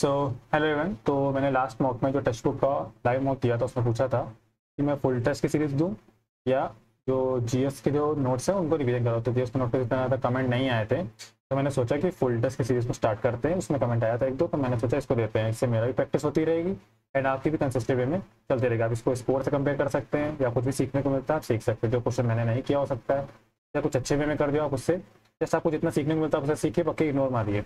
So hello everyone. तो मैंने last mock में जो टेक्स्ट बुक का लाइव मॉक दिया था उसमें पूछा था कि मैं फुल टेस्ट की सीरीज़ दूं या जो जीएस के जो नोट्स हैं उनको रिवीजन करो। तो जीएस के नोट पर इतना ज़्यादा कमेंट नहीं आए थे तो मैंने सोचा कि फुल टेस्ट की सीरीज़ को स्टार्ट करते हैं। उसमें कमेंट आया था एक दो, तो मैंने सोचा इसको देते हैं। इससे मेरा भी प्रैक्टिस होती रहेगी एंड आपकी भी कंसिस्टेंट वे में चलते रहेगा। आप इसको स्पोर्ट से कंपेयर कर सकते हैं या कुछ भी सीखने को मिलता है आप सीख सकते हैं। जो क्वेश्चन मैंने नहीं किया हो सकता है या कुछ अच्छे वे में कर दिया आप उससे, जैसे आपको जितना सीखने को मिलता है उससे सीखिए, पक्के इग्नोर मारिए।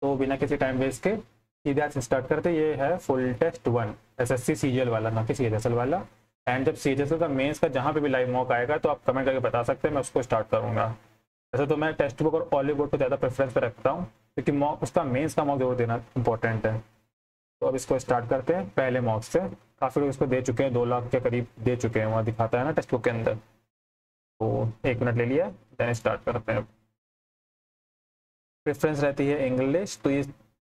तो बिना किसी टाइम वेस्ट के सीधे आज स्टार्ट करते। ये है फुल टेस्ट 1 एसएससी सीजीएल वाला, ना कि सीएचएसएल वाला। एंड जब सीएचएसएल का मेंस का जहाँ पे भी लाइव मॉक आएगा तो आप कमेंट करके बता सकते हैं, मैं उसको स्टार्ट करूँगा। वैसे तो मैं टेक्स्ट बुक और ऑलिव बोर्ड को ज़्यादा प्रेफरेंस पे रखता हूँ क्योंकि मॉक उसका मेंस का मॉक जरूर देना इंपॉर्टेंट है। तो अब इसको स्टार्ट करते हैं पहले मॉक से। काफ़ी लोग इसको दे चुके हैं, 2 लाख के करीब दे चुके हैं, वहाँ दिखाता है ना टेक्स्ट बुक के अंदर। तो 1 मिनट ले लिया, देन स्टार्ट करते हैं। प्रेफरेंस रहती है इंग्लिश। तो ये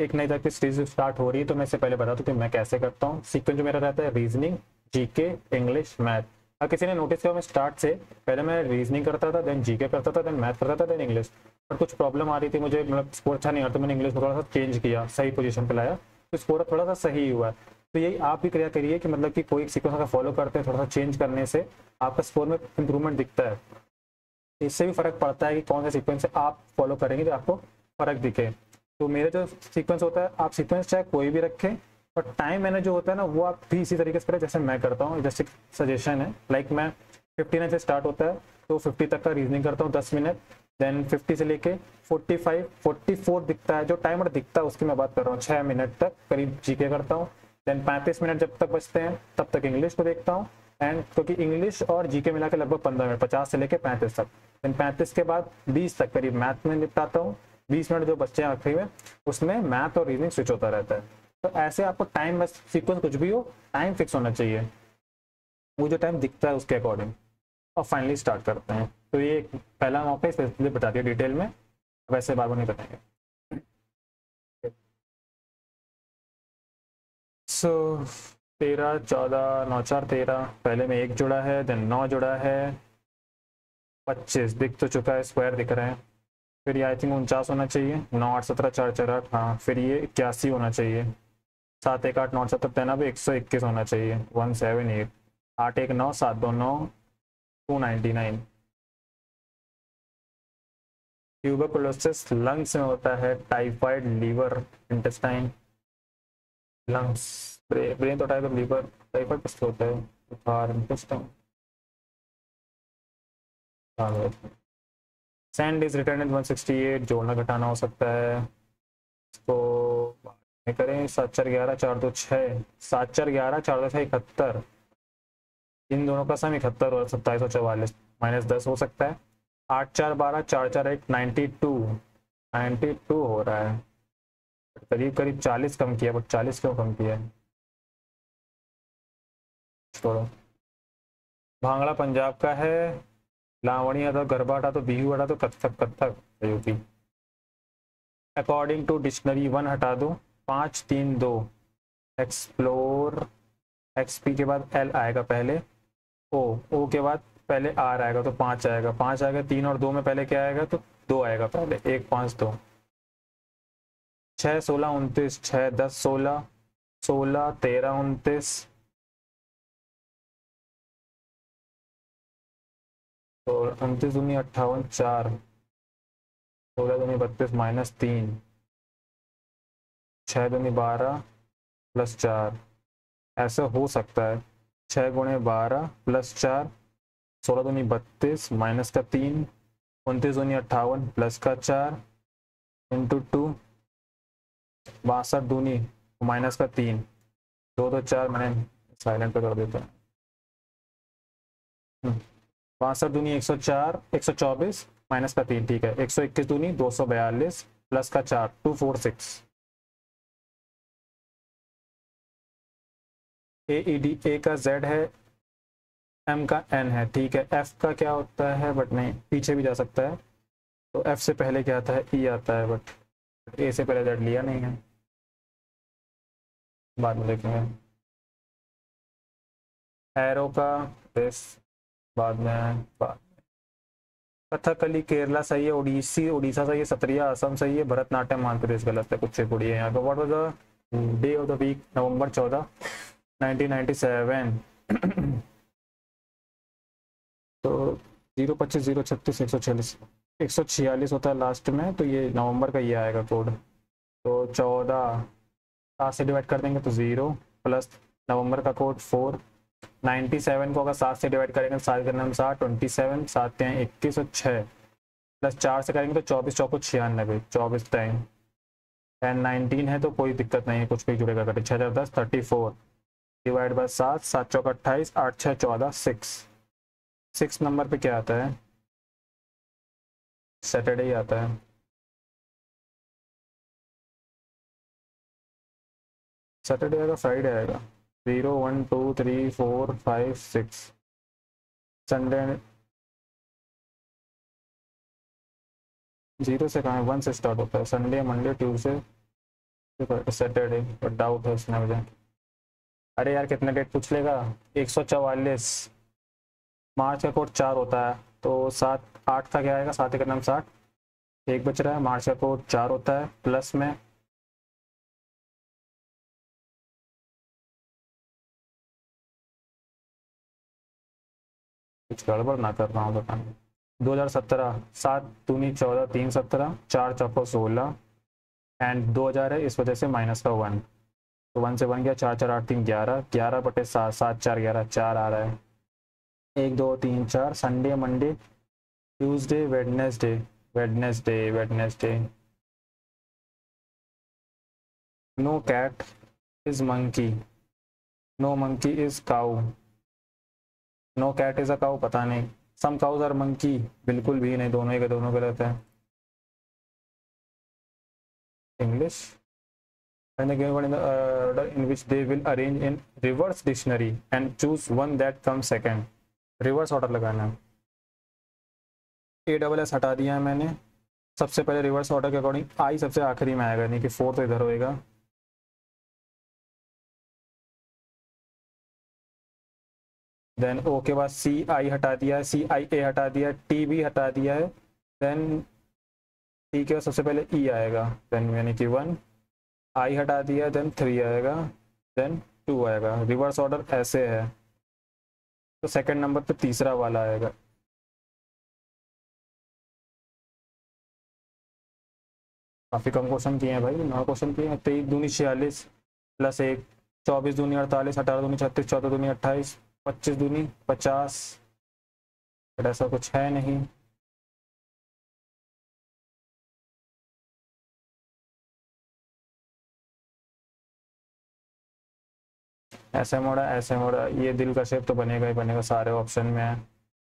एक नई तरह की सीरीज स्टार्ट हो रही है तो मैं इससे पहले बता दूं कि मैं कैसे करता हूँ। सीक्वेंस जो मेरा रहता है रीजनिंग, जीके, इंग्लिश, मैथ। अगर किसी ने नोटिस किया मैं स्टार्ट से पहले मैं रीजनिंग करता था, देन जीके करता था, देन मैथ करता था, देन इंग्लिश। पर कुछ प्रॉब्लम आ रही थी मुझे, मतलब स्कोर अच्छा नहीं आ रहा, तो मैंने इंग्लिश में थोड़ा सा चेंज किया, सही पोजीशन पे लाया तो स्कोर थोड़ा सा सही हुआ। तो यही आप भी क्रिया करिए कि मतलब कि कोई सीक्वेंस अगर फॉलो करते हैं, थोड़ा सा चेंज करने से आपका स्कोर में इंप्रूवमेंट दिखता है। इससे भी फर्क पड़ता है कि कौन सा सीक्वेंस आप फॉलो करेंगे तो आपको फर्क दिखे। तो मेरा जो सीक्वेंस होता है, आप सीक्वेंस चाहे कोई भी रखें, और टाइम मैंने जो होता है ना वो आप भी इसी तरीके से करें जैसे मैं करता हूँ। जैसे सजेशन है, लाइक मैं 59 से स्टार्ट होता है तो 50 तक का रीजनिंग करता हूँ 10 मिनट। देन 50 से लेके 45 44 दिखता है, जो टाइमर दिखता है उसकी मैं बात कर रहा हूँ, 6 मिनट तक करीब जीके करता हूँ। देन 35 मिनट जब तक बचते हैं तब तक इंग्लिश को देखता हूँ। एंड क्योंकि इंग्लिश और जीके मिला के लगभग 15 मिनट, 50 से लेके 35 तक। देन 35 के बाद 20 तक करीब मैथ में निपटाता हूँ। 20 मिनट जो बच्चे हैं आखिरी में उसमें मैथ और रीजनिंग स्विच होता रहता है। तो ऐसे आपको टाइम बस सीक्वेंस कुछ भी हो, टाइम फिक्स होना चाहिए, वो जो टाइम दिखता है उसके अकॉर्डिंग। और फाइनली स्टार्ट करते हैं। तो ये पहला मौका इसलिए बता दिया डिटेल में, वैसे बार बार नहीं बताएंगे। सो 13 14 9 4 13, पहले में 1 जुड़ा है, देन 9 जुड़ा है, 25 दिख तो चुका है, स्क्वायर दिख रहे हैं। फिर ये आई थिंक 49 होना चाहिए, 9 8 17 4 4 8, हाँ। फिर ये 81 होना चाहिए, 7 1 8 9 7 93, 121 होना चाहिए, 178, 8 1 9 7 2 9, 299। ट्यूबरकुलोसिस लंग्स में होता है, typhoid liver intestine lungs. Brain तो टाइप लीवर, टाइफाइड किस होता है, बुखार intestine. Sand is return in 168, जोड़ना घटाना हो सकता है। इसको करें 7 4 11 4 2 6, 7 4 11 4 2 6 71, इन दोनों का सम 71 और 2744, -10 हो सकता है। 8 4 12 4 4 8 92, 92 हो रहा है। करीब करीब 40 कम किया, बट 40 क्यों कम किया है, छोड़ो। भांगड़ा पंजाब का है, लावणी हटा तो गरबा हटा तो बिहू हटा तो Kathak, Kathak UP. According to dictionary 1 हटा दो, 5 3 2, एक्सप्लोर, एक्सपी के बाद एल आएगा पहले, ओ ओ के बाद पहले आर आएगा तो 5 आएगा, 5 आएगा, 3 और 2 में पहले क्या आएगा तो 2 आएगा पहले, 1 5 2, 6 16 29, 6 10 16, 16 13 29, और 29 दूनी 58 4, 16 दूनी 32 -3, 6 दूनी 12 +4। ऐसा हो सकता है 6 गुणे 12 +4, 16 दूनी 32 -3, 29 दूनी 58 +4 × 2, 62 दूनी -3, 2 2 4, मैंने साइलेंट पे कर देता है। 62 दूनी 104, 124 -3, ठीक है। 121 दूनी 242 +4, 246। AED, ए का Z है, M का N है, ठीक है। F का क्या होता है, बट नहीं, पीछे भी जा सकता है। तो F से पहले क्या आता है, E आता है, बट A से पहले Z लिया नहीं है, बाद में देखेंगे। एरो का दिस बाद में, बाद कथकली केरला सही है, ओडिसी उड़ीसा सही है, सत्रिया असम सही है, भरतनाट्यम मध्य प्रदेश गलत है, कुचिपुड़ी है यहाँ पे। What was the day of the week? November 14, 1997। तो 025, 036, 146, 146 होता है लास्ट में, तो ये नवंबर का ये आएगा कोड। तो 14 7 से डिवाइड कर देंगे तो 0 प्लस नवंबर का कोड 4। 97 को अगर 7 से डिवाइड करेंगे तो 7 करने में 7, 27, 7 हैं 21 और 6 प्लस 4 से करेंगे तो 24 चौको 96, 24 टाइम 10 19 है तो कोई दिक्कत नहीं है, कुछ भी जुड़ेगा कटे। 6010 34 डिवाइड बाय 7, 7 चौका 28, 8 6 14, 6 नंबर पे क्या आता है? सैटरडे ही आता है। सैटरडे आएगा, फ्राइडे आएगा। 0 1 2 3 4 5 6 संडे 0 से कहाँ है? 1 से स्टार्ट होता है। संडे, मंडे, ट्यूसडे, सैटरडे, पर डाउट है इसमें मुझे। अरे यार कितने डेट पूछ लेगा? 144। मार्च का कोड 4 होता है, तो 7 8 का क्या आएगा? 7 का नाम 60, एक बच रहा है। मार्च का कोड 4 होता है, प्लस में कुछ गड़बड़ ना कर रहा हूँ बता। 2017 7 दूनी 14 3 17 4 चौको 16 एंड 2000 है, इस वजह से माइनस का 1, तो 1 से 1 गया। 4 4 8 3 11, 11 बटे 7, 7 4 11, 4 आ रहा है। 1 2 3 4 Sunday, Monday, Tuesday, Wednesday. No cat is monkey, no monkey is cow, no cat is a cow, पता नहीं। सम काउज आर मंकी, बिल्कुल भी नहीं, दोनों ही के दोनों गलत है। English and the given in the order in which they will arrange in reverse dictionary and choose one that comes second। Reverse order लगाना है। ASS हटा दिया है मैंने। सबसे पहले रिवर्स ऑर्डर के अकॉर्डिंग आई सबसे आखिरी में आएगा, यानी कि 4 तो इधर होएगा। देन ओ के बाद CI हटा दिया है, CIA हटा दिया है, TB हटा दिया है। देन टी के बाद सबसे पहले E आएगा, देन यानी कि 1। आई हटा दिया, देन 3 आएगा, देन 2 आएगा। रिवर्स ऑर्डर ऐसे है, तो सेकंड नंबर पे तीसरा वाला आएगा। काफ़ी कम क्वेश्चन किए हैं भाई, 9 क्वेश्चन किए हैं। 23 दूनी 46 प्लस 1, 24 दूनी 48, 18 दूनी 36, 14 दूनी 28, 25 दूनी 50, बट ऐसा कुछ है नहीं। ऐसे मोड़ा, ये दिल का शेप तो बनेगा ही बनेगा, सारे ऑप्शन में है।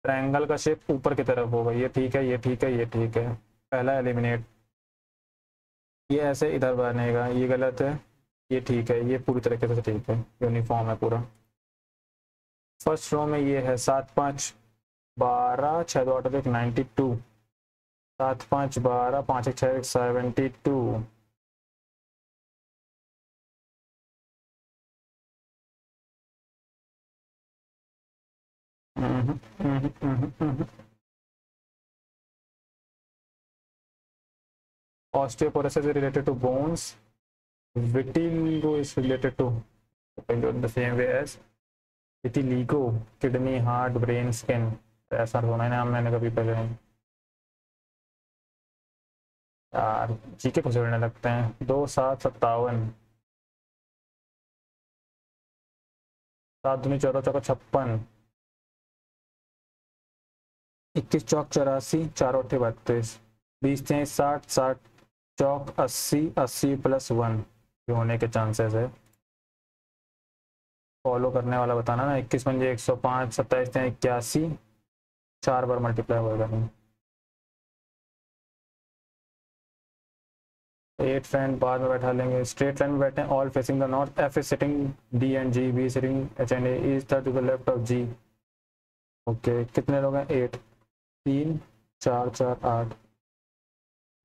ट्रायंगल का शेप ऊपर की तरफ होगा, ये ठीक है, ये ठीक है, ये ठीक है। पहला एलिमिनेट। ये ऐसे इधर बनेगा, ये गलत है, ये ठीक है, ये पूरी तरीके से ठीक है, यूनिफॉर्म है पूरा। फर्स्ट रो में ये है 7 5 12, 6 2 8 1 92, 7 5 12, 5 1 6 1 72। Osteoporosis is related to bones. Vitiligo is related to the same way as vitiligo, kidney, heart, brain, skin। ऐसा होना है नाम, मैंने कभी पहले नहीं। यार जीके को जोड़ने लगते हैं। 2 7 57, 7 दूनी 14 चौका 56, 21 चौक 84, 4 8 32, 20 23 60, 60 चौक 80, 80 प्लस 1 होने के चांसेस है। फॉलो करने वाला बताना ना। 21 पंजे 105, 27 81, 4 बार मल्टीप्लाई होगा नहीं। 8 फ्रेंड बाद में बैठा लेंगे। स्ट्रेट लाइन में बैठे हैं, all facing the north. F is sitting D and G, B is sitting H and A, E is to the left of G। Okay कितने लोग हैं? 8 3 4 4 8।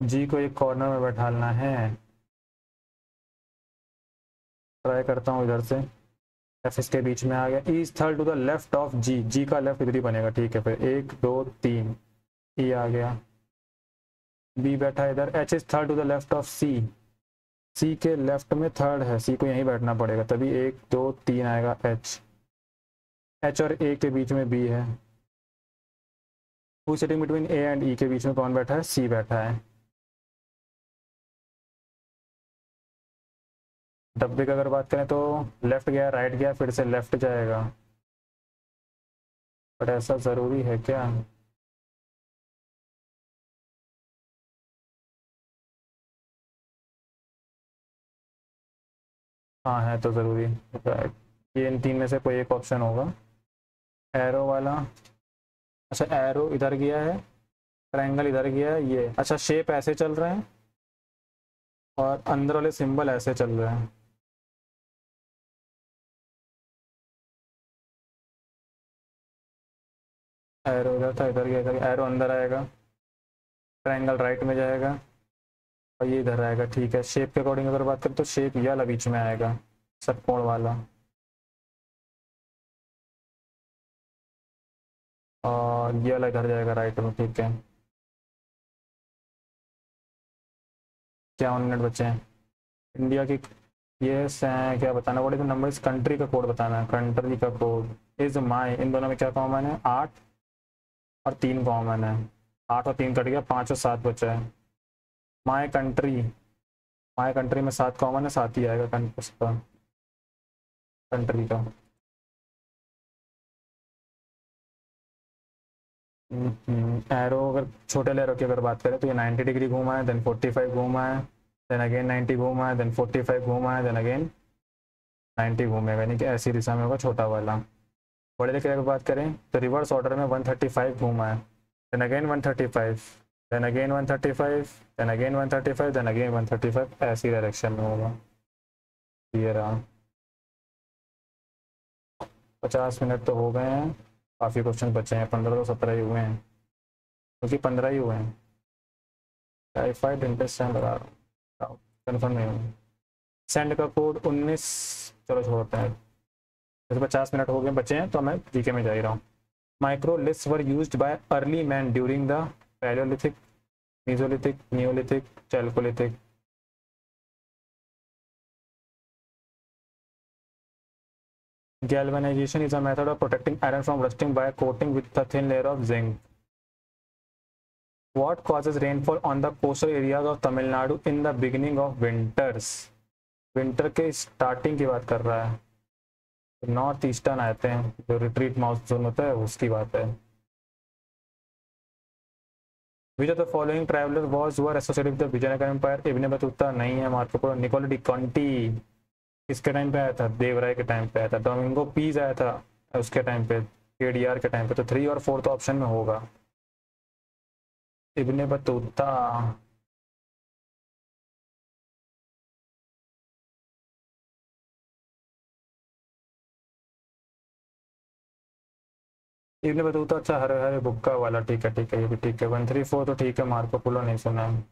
G को एक कॉर्नर में बैठाना है। ट्राई करता हूँ इधर से। F इसके बीच में आ गया। E is third to the left of G, G का लेफ्ट इधर ही बनेगा, ठीक है। फिर 1 2 3 ई आ गया, बी बैठा है इधर, H is third to the left of C, C के लेफ्ट में थर्ड है, सी को यहीं बैठना पड़ेगा तभी 1 2 3 आएगा एच, एच और ए के बीच में बी है, who sitting between A and E के बीच में कौन बैठा है, सी बैठा है। डब्बे की अगर बात करें तो लेफ्ट गया राइट गया फिर से लेफ्ट जाएगा, बट ऐसा ज़रूरी है क्या? हाँ है तो ज़रूरी, राइट, ये इन तीन में से कोई एक ऑप्शन होगा। एरो वाला, अच्छा एरो इधर गया है, ट्रायंगल इधर गया है, ये अच्छा शेप ऐसे चल रहे हैं और अंदर वाले सिंबल ऐसे चल रहे हैं, एरो इधर था इधर गया इधर गया, एरो अंदर आएगा, ट्रायंगल राइट में जाएगा और ये इधर आएगा। ठीक है, शेप के अकॉर्डिंग अगर बात करें तो शेप ये वाला बीच में आएगा, षटकोण वाला, और ये वाला इधर जाएगा राइट में। ठीक है, क्या 1 मिनट बचे हैं? इंडिया की ये क्या बताना पड़ेगा, नंबर इस कंट्री का कोड बताना है, कंट्री का कोड इज माई, इन दोनों में क्या कॉमन है, 8 और 3 कॉमन है, 8 और 3 कट गया, 5 और 7 बचा है। माई कंट्री, माई कंट्री में 7 कॉमन है, 7 ही आएगा उसका कंट्री का। एरो अगर छोटे एरो की अगर बात करें तो ये 90 डिग्री घूमा है, देन 45 घूमा है, देन अगेन 90 घूमा है, देन 45 घूमा है, देन अगेन 90 घूमेगा, यानी कि ऐसी दिशा में होगा छोटा वाला। बड़े लेके अगर बात करें तो रिवर्स ऑर्डर में 135 घूमा है, then again 135, then again 135, then again 135, then again 135, ऐसी डायरेक्शन में होगा। ये रहा, 50 मिनट तो हो गए हैं, काफ़ी क्वेश्चन बचे हैं, 15 तो 17 ही हुए हैं, क्योंकि 15 ही हुए हैं। टाइफाइड इंटेस्टाइन लगा रहा हूँ, कन्फर्म नहीं हूँ। सेंड का कोड 19, चलो छोड़ते हैं, जैसे 50 मिनट हो गए बचे हैं तो मैं जीके में जा ही रहा हूँ। Microliths were used by early man during the Palaeolithic, mesolithic, Neolithic, Chalcolithic. Galvanization is a method of protecting iron from rusting by coating with a thin layer of zinc. What causes rainfall on the coastal areas of Tamil Nadu in the beginning of winters? Winter के starting की बात कर रहा है, north eastern आते हैं, जो retreat monsoon होता है उसकी बात है। Which of the following traveller was were associated with the Vijayanagar empire? Ibn Battuta नहीं है, Marco Polo, Nicolo de Conti किसके टाइम पे आया था, देवराय के टाइम पे आया था, डोमिंगो पीज आया था उसके टाइम पे, केडीआर के टाइम पे, तो 3 और 4 ऑप्शन में होगा। इब्ने बतूता, इब्ने बतूता, अच्छा हरे हरे बुक्का वाला, ठीक है ये भी ठीक है। 134 तो ठीक है, मार्को पोलो नहीं सुना है,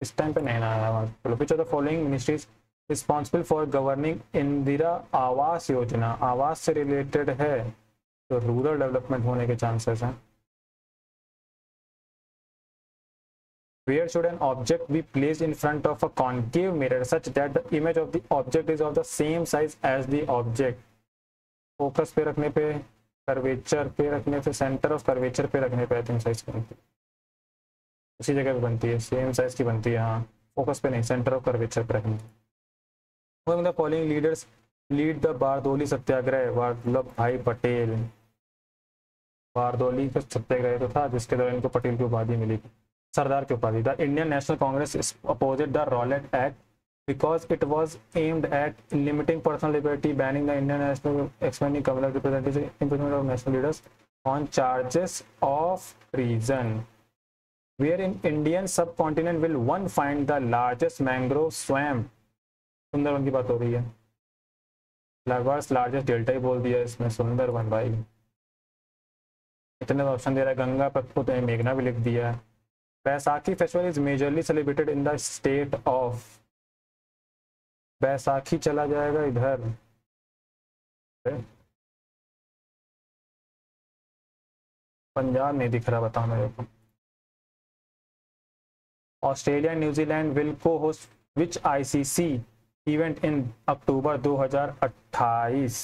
इस टाइम पे नहीं आया Marco Polo. Which of the following ministries responsible for governing Indira Awas Yojana? आवास से रिलेटेड है तो रूरल डेवलपमेंट होने के चांसेस हैं। Where should an object be placed in front of a concave mirror such that the image of the object is of the same size as the object? Focus पे रखने पे, curvature पे रखने पे, centre of curvature पे रखने पे I think size बनती है, उसी जगह पे बनती है, सेम साइज की बनती है। हाँ, फोकस पे नहीं, सेंटर ऑफ कर्वेचर पे रखनी है। Among the following leaders lead the Bardoli Satyagraha? Vallabh भाई पटेल। बारदोली का सत्याग्रह तो था जिसके दौरान इनको पटेल की उपाधि मिली, सरदार की उपाधि। The Indian national Congress opposite the Rowlatt act because it was aimed at limiting personal liberty, banning the Indian national, expanding communal representation, imprisonment of national leaders on charges of treason. Where in Indian subcontinent will one find the largest mangrove swamp? Sundarban की बात हो रही है, लगभग largest delta ही बोल दिया इसमें, सुंदरवन भाई, इतने ऑप्शन दे रहा है, गंगा पर मेघना भी लिख दिया है। Baisakhi festival is majorly celebrated in the state of, Baisakhi चला जाएगा इधर, पंजाब नहीं दिख रहा, बताओ मेरे को। Australia and New Zealand will co-host which ICC event in October 2028।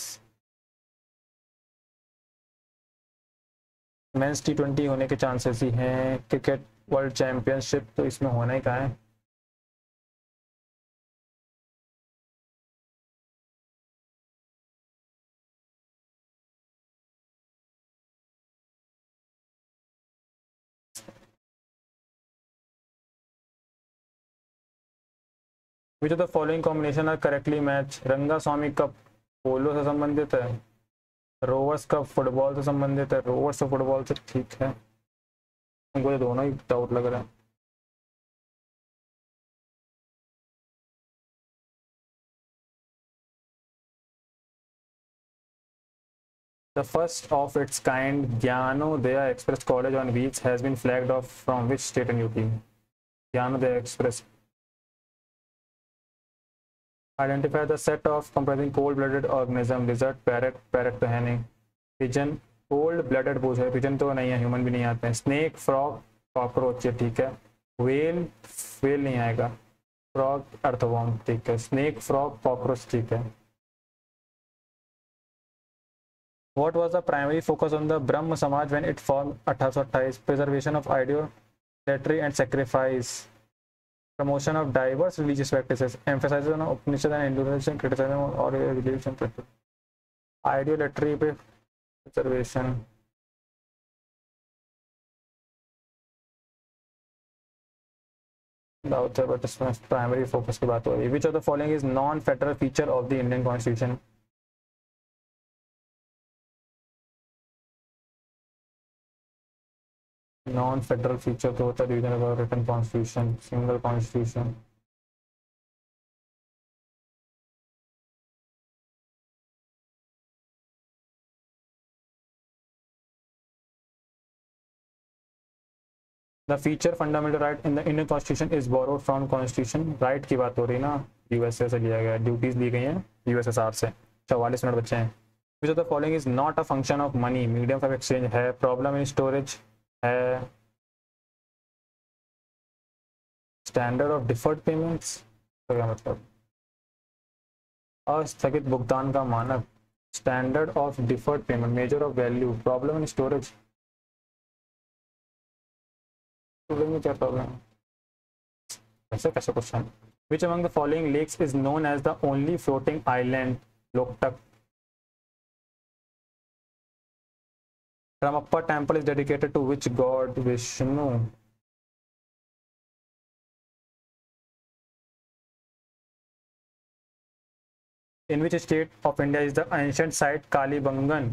Men's T20 होने के चांसेस ही हैं। क्रिकेट वर्ल्ड चैंपियनशिप तो इसमें होना ही कहाँ है। Which of the following combination are correctly match. Rangaswami cup पोलो से संबंधित है, रोवर्स कप फुटबॉल से संबंधित है, रोवर्स से फुटबॉल से ठीक है, मुझे दोनों ही डाउट लग रहा है। The first of its kind Gyanodaya Express College on Wheels has been flagged off from which state and UT? Gyanodaya Express. Identify the set of comprising cold-blooded organism, lizard, parrot तो है नहीं, pigeon, cold-blooded पूछ रहे, pigeon तो नहीं है, human भी नहीं आते हैं, snake, frog, cockroach ये ठीक है, whale नहीं आएगा, frog, earthworm ठीक है, snake, frog, cockroach ठीक है। What was the primary focus on the Brahma Samaj when it formed 1828? Preservation of idolatry and sacrifice, promotion of diverse religious practices, emphasis on Upanishad and Hinduism, criticism or religion practice. Idolatry पे preservation. Doubt है but इसमें primary focus की बात हो रही है। Which of the following is non-federal feature of the Indian Constitution? Non-federal feature तो होता है division of written constitution, single constitution. The feature fundamental right in the Indian Constitution is borrowed from Constitution. Right की बात हो रही ना, USA से लिया गया, ड्यूटीज ली गई हैं यूएसएसआर से। 44 मिनट बचे हैं। Which of the following is not a function of money? Medium of exchange है, problem in storage है, स्टैंडर्ड ऑफ डिफर्ड पेमेंट्स तो क्या मतलब, अस्थगित भुगतान का मानक, standard of deferred payment, measure of value, problem in storage, में क्या प्रॉब्लम है, ऐसे कैसे question. Which among the following lakes is known as the only floating island? Loktak. Ramappa temple is dedicated to which god? Vishnu. In which state of India is the ancient site Kalibangan?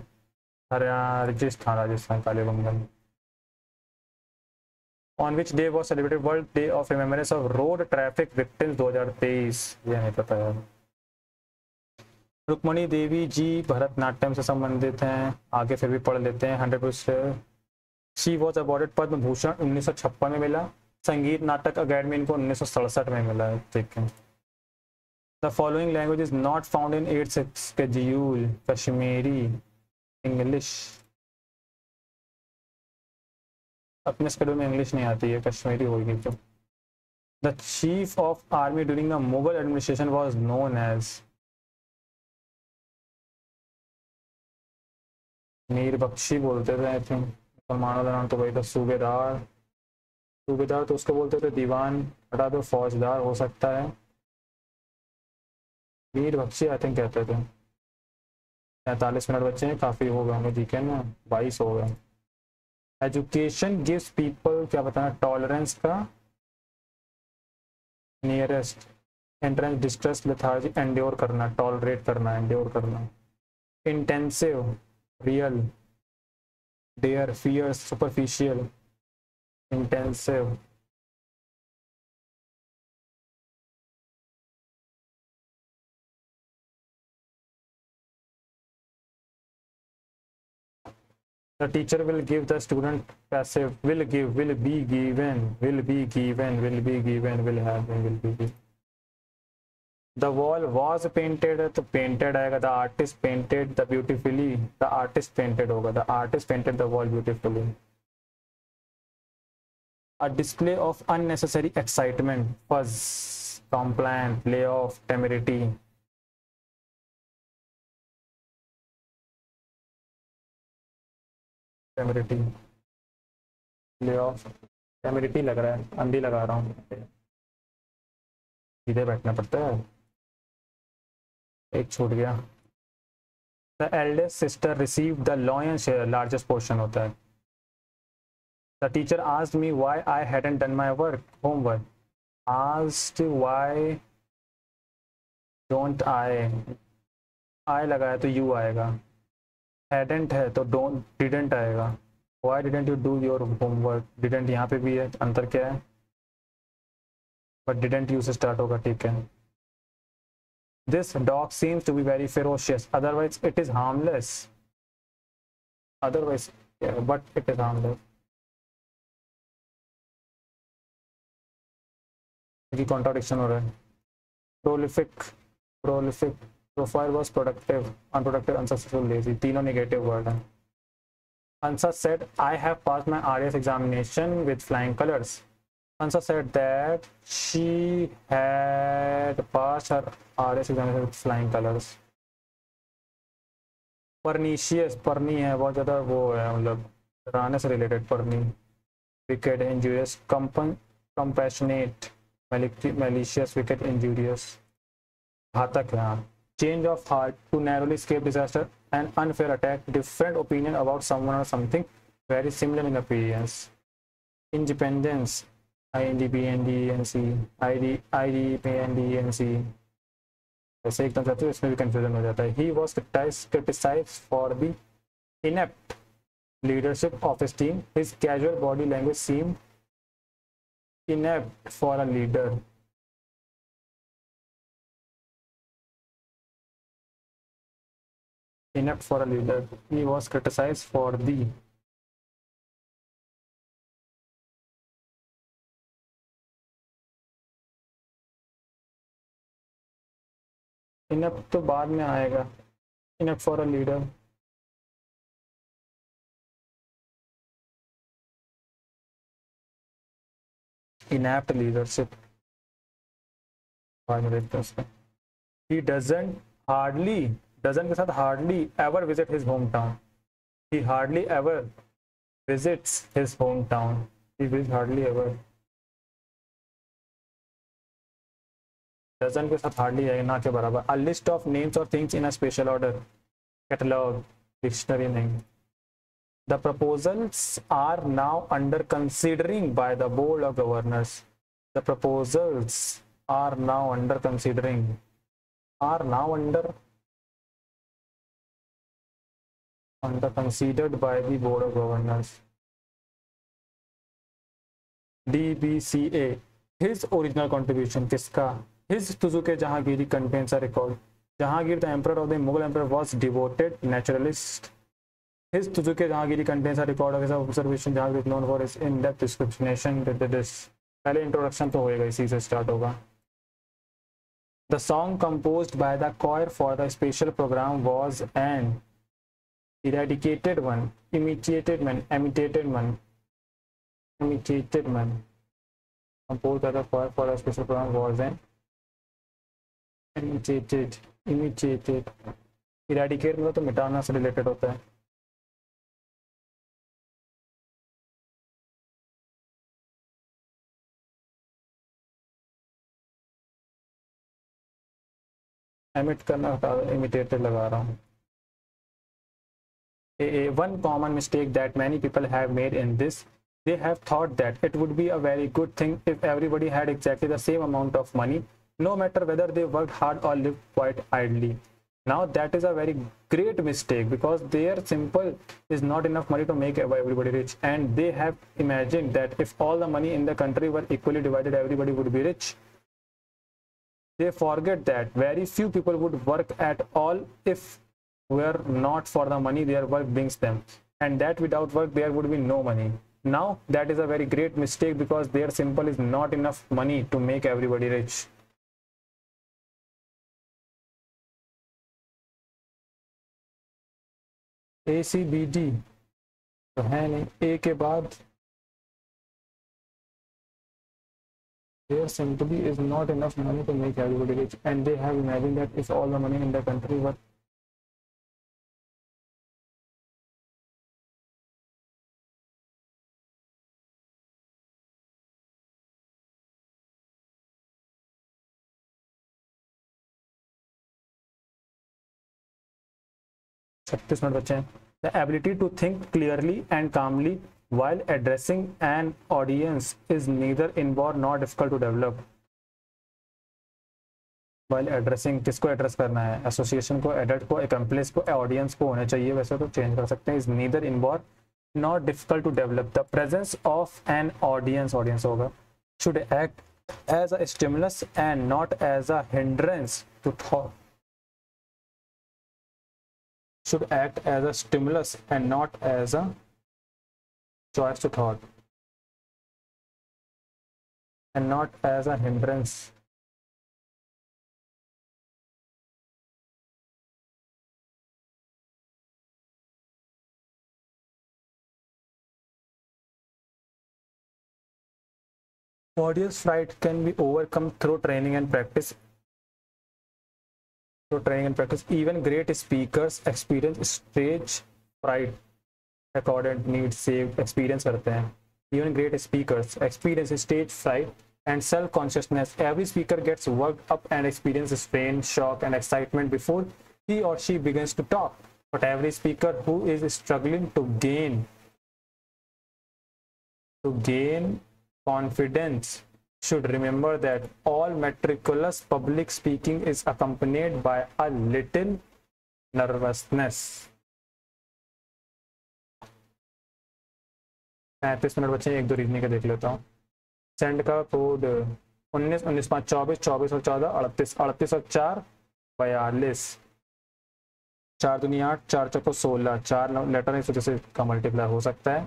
Rajasthan, Kalibangan. On which day was celebrated World Day of Remembrance of Road Traffic Victims 2023? ये नहीं पता यार। रुक्मणी देवी जी भरतनाट्यम से संबंधित हैं, आगे फिर भी पढ़ लेते हैं। 100%। She was awarded Padma Bhushan 1956 में मिला, संगीत नाटक अकेडमी इनको 1967 में मिला है। ठीक है। The following language is not found in 8 schedule? Kashmiri, English. अपने स्केड्यूल में इंग्लिश नहीं आती है, कश्मीरी होगी तो। The chief of army during the Mughal administration was known as? Mir Bakhshi बोलते थे आई थिंक, मुसलमानों का नाम तो वही था। सूबेदार, सूबेदार तो उसको बोलते थे, दीवान हटा दो, फौजदार हो सकता है। मीर बख्शी आई थिंक कहते थे। 45 मिनट बच्चे हैं, काफ़ी हो गए होंगे, ठीक है ना, 22 हो गए। एजुकेशन गिव्स पीपल, क्या बताना, टॉलरेंस का nearest, entrance, distress, lethargy, endure करना, टॉलरेट करना, एंड्योर करना। Intensive, real, dare, fierce, superficial, intensive। The teacher will give the student passive, will give, will be given, will be given, will be given, will have, will be given। The wall was painted, तो painted आएगा। The artist painted the beautifully, the artist painted होगा, the artist painted the wall beautifully। A display of unnecessary excitement, fuzz, complaint, layoff, temerity. Temerity, layoff, temerity लग रहा है, अंधी लगा रहा हूँ, सीधे बैठना पड़ता है, एक छूट गया. The eldest sister received the lion's share, largest portion होता है. The teacher asked me why I hadn't done my homework. Asked why don't I लगा है तो you आएगा. Hadn't है तो didn't आएगा. Why didn't you do your homework? Didn't यहाँ पे भी है, अंतर क्या है? But didn't you से start होगा, ठीक है. This dog seems to be very ferocious. Otherwise, it is harmless. Otherwise, yeah, but it is harmless. की contradiction हो रहा है. Prolific, profile was productive, unproductive, unsuccessful, lazy. तीनों negative word हैं. Ansa said, I have passed my RS examination with flying colors. Ansa said that she had passed her RS examination with flying colors. Pernicious, परनी है, बहुत ज़्यादा वो है, मतलब राने से related परनी. Wicked, injurious, compassionate, malicious, wicked, injurious. घातक है. Change of heart, to narrowly escape disaster, an unfair attack, different opinion about someone or something, very similar in appearance. Independence, INDPNDNC, IDPNDNC. ऐसे एकदम जाते हो, इसमें भी कंफ्यूजन हो जाता है. He was criticized for the inept leadership of his team. His casual body language seemed inept for a leader. Inept for a leader. He was criticized for the inept तो बाद में आएगा. Inept for a leader. Inept leadership. बाद में देखते हैं उसको. He doesn't के साथ hardly ever visit his hometown. He hardly ever visits his hometown. He visits hardly ever. Doesn't के साथ hardly है ना के बराबर. A list of names or things in a special order. Catalog, dictionary name. The proposals are now under considering by the Board of Governors. The proposals are now under considering. Are now under considered by the Board of Governors. DBCA. His original contribution किसका? His Suzuki Jahangiri contains a record. Jahangir, the emperor of the Mughal emperor, was devoted naturalist. His Suzuki Jahangiri contains a record of his observation. Jahangir is known for his in-depth description. पहले introduction तो होएगा, इसी से start होगा. The song composed by the choir for the special program was an imitated one. Composed by the choir for the special program was an imitated. Eradicate मतलब तो मिटाना से रिलेटेड होता है. एमिट करना हटा, इमिटेटेड लगा रहा हूँ. One common mistake that many people have made in this, they have thought that it would be a very good thing if everybody had exactly the same amount of money, no matter whether they worked hard or lived quite idly. Now that is a very great mistake, because there simple is not enough money to make everybody rich, and they have imagined that if all the money in the country were equally divided, everybody would be rich. They forget that very few people would work at all if were not for the money their work brings them, and that without work there would be no money. Now that is a very great mistake, because there simple is not enough money to make everybody rich. ACBD तो है नहीं, ए के बाद there simply is not enough money to make everybody rich, and they have imagined that if all the money in the country were 36 minute बचे हैं. The ability to think clearly and calmly while addressing an audience is neither inborn nor difficult to develop. While addressing, किसको address करना है? Association को, adult को, accomplish को, audience को होने चाहिए. वैसे तो चेंज कर सकते हैं. Is neither inborn not difficult to develop. The presence of an audience, audience होगा, should act as a stimulus and not as a hindrance to thought. Should act as a stimulus and not as a choice to thought, and not as a hindrance. Audience fright can be overcome through training and practice. Even great speakers experience stage fright. According needs से experience करते हैं. Even great speakers experience stage fright and self-consciousness. Every speaker gets worked up and experiences pain, shock, and excitement before he or she begins to talk. But every speaker who is struggling to gain confidence should remember that all meticulous public speaking is accompanied by a little nervousness. 35 minute बचे. एक दो reasoning का देख लेता हूँ. Send का code 19 19 5 24 24 और 14 38 38 और 4 42 4 दूनी 8 4 चौको 16 4 लेटर है, इस वजह से का मल्टीप्लाई हो सकता है.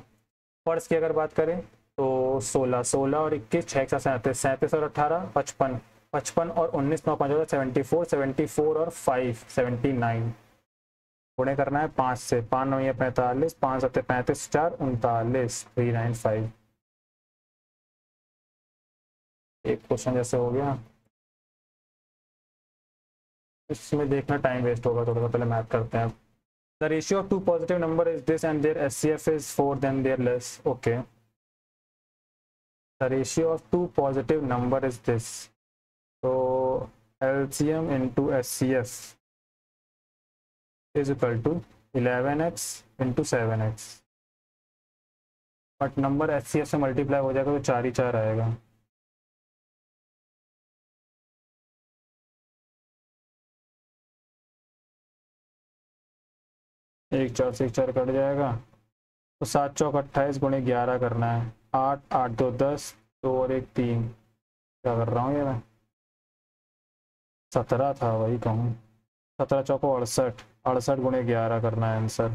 फर्स्ट की अगर बात करें तो 16 16 और 21 6 37 37 और 18 55 55 और 19 9 5 74 74 और 5 79. गुणे करना है 5 से. 5 9 है 45 5 7 35 4 39 395. एक क्वेश्चन जैसे हो गया. इसमें देखना टाइम वेस्ट होगा थोड़ा सा. पहले मैथ करते हैं. The ratio of two positive number is this and their HCF is 4 then their less. Okay. The ratio of two positive number is this. So LCM into SCF is equal to 11x into 7x. But number SCF से multiply हो जाएगा तो 4 ही 4 आएगा. एक 4 से 1 4 cut जाएगा. तो 7 चौक 28 गुणे 11 करना है. 8 8 2 10 2 और 1 3. क्या कर रहा हूँ ये मैं? 17 था, वही कहूँ. 17 चौको 68 68 गुणे 11 करना है आंसर.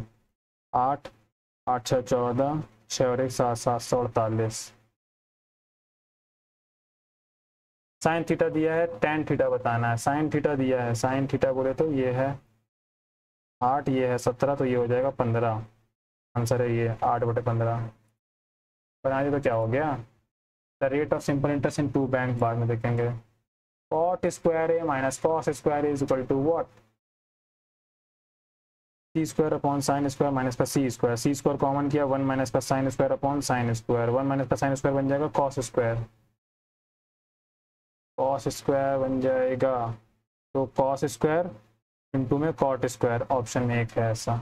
8 8 6 14 6 और 1 7 748. साइन थीटा दिया है, टेन थीटा बताना है. साइन थीटा दिया है, साइन थीटा बोले तो ये है 8, ये है 17, तो ये हो जाएगा 15. आंसर है ये 8/15. बना दिया तो क्या हो गया? The rate of simple interest in two bank बाद में देखेंगे. Cot square A minus cos square is equal to what? C square upon sine square minus का C square. C square common किया, 1 माइनस का sine square upon sine square. 1 minus का sine square बन जाएगा cos square. Cos square बन जाएगा तो cos square into में कॉट स्क्वायर. ऑप्शन 1 है ऐसा.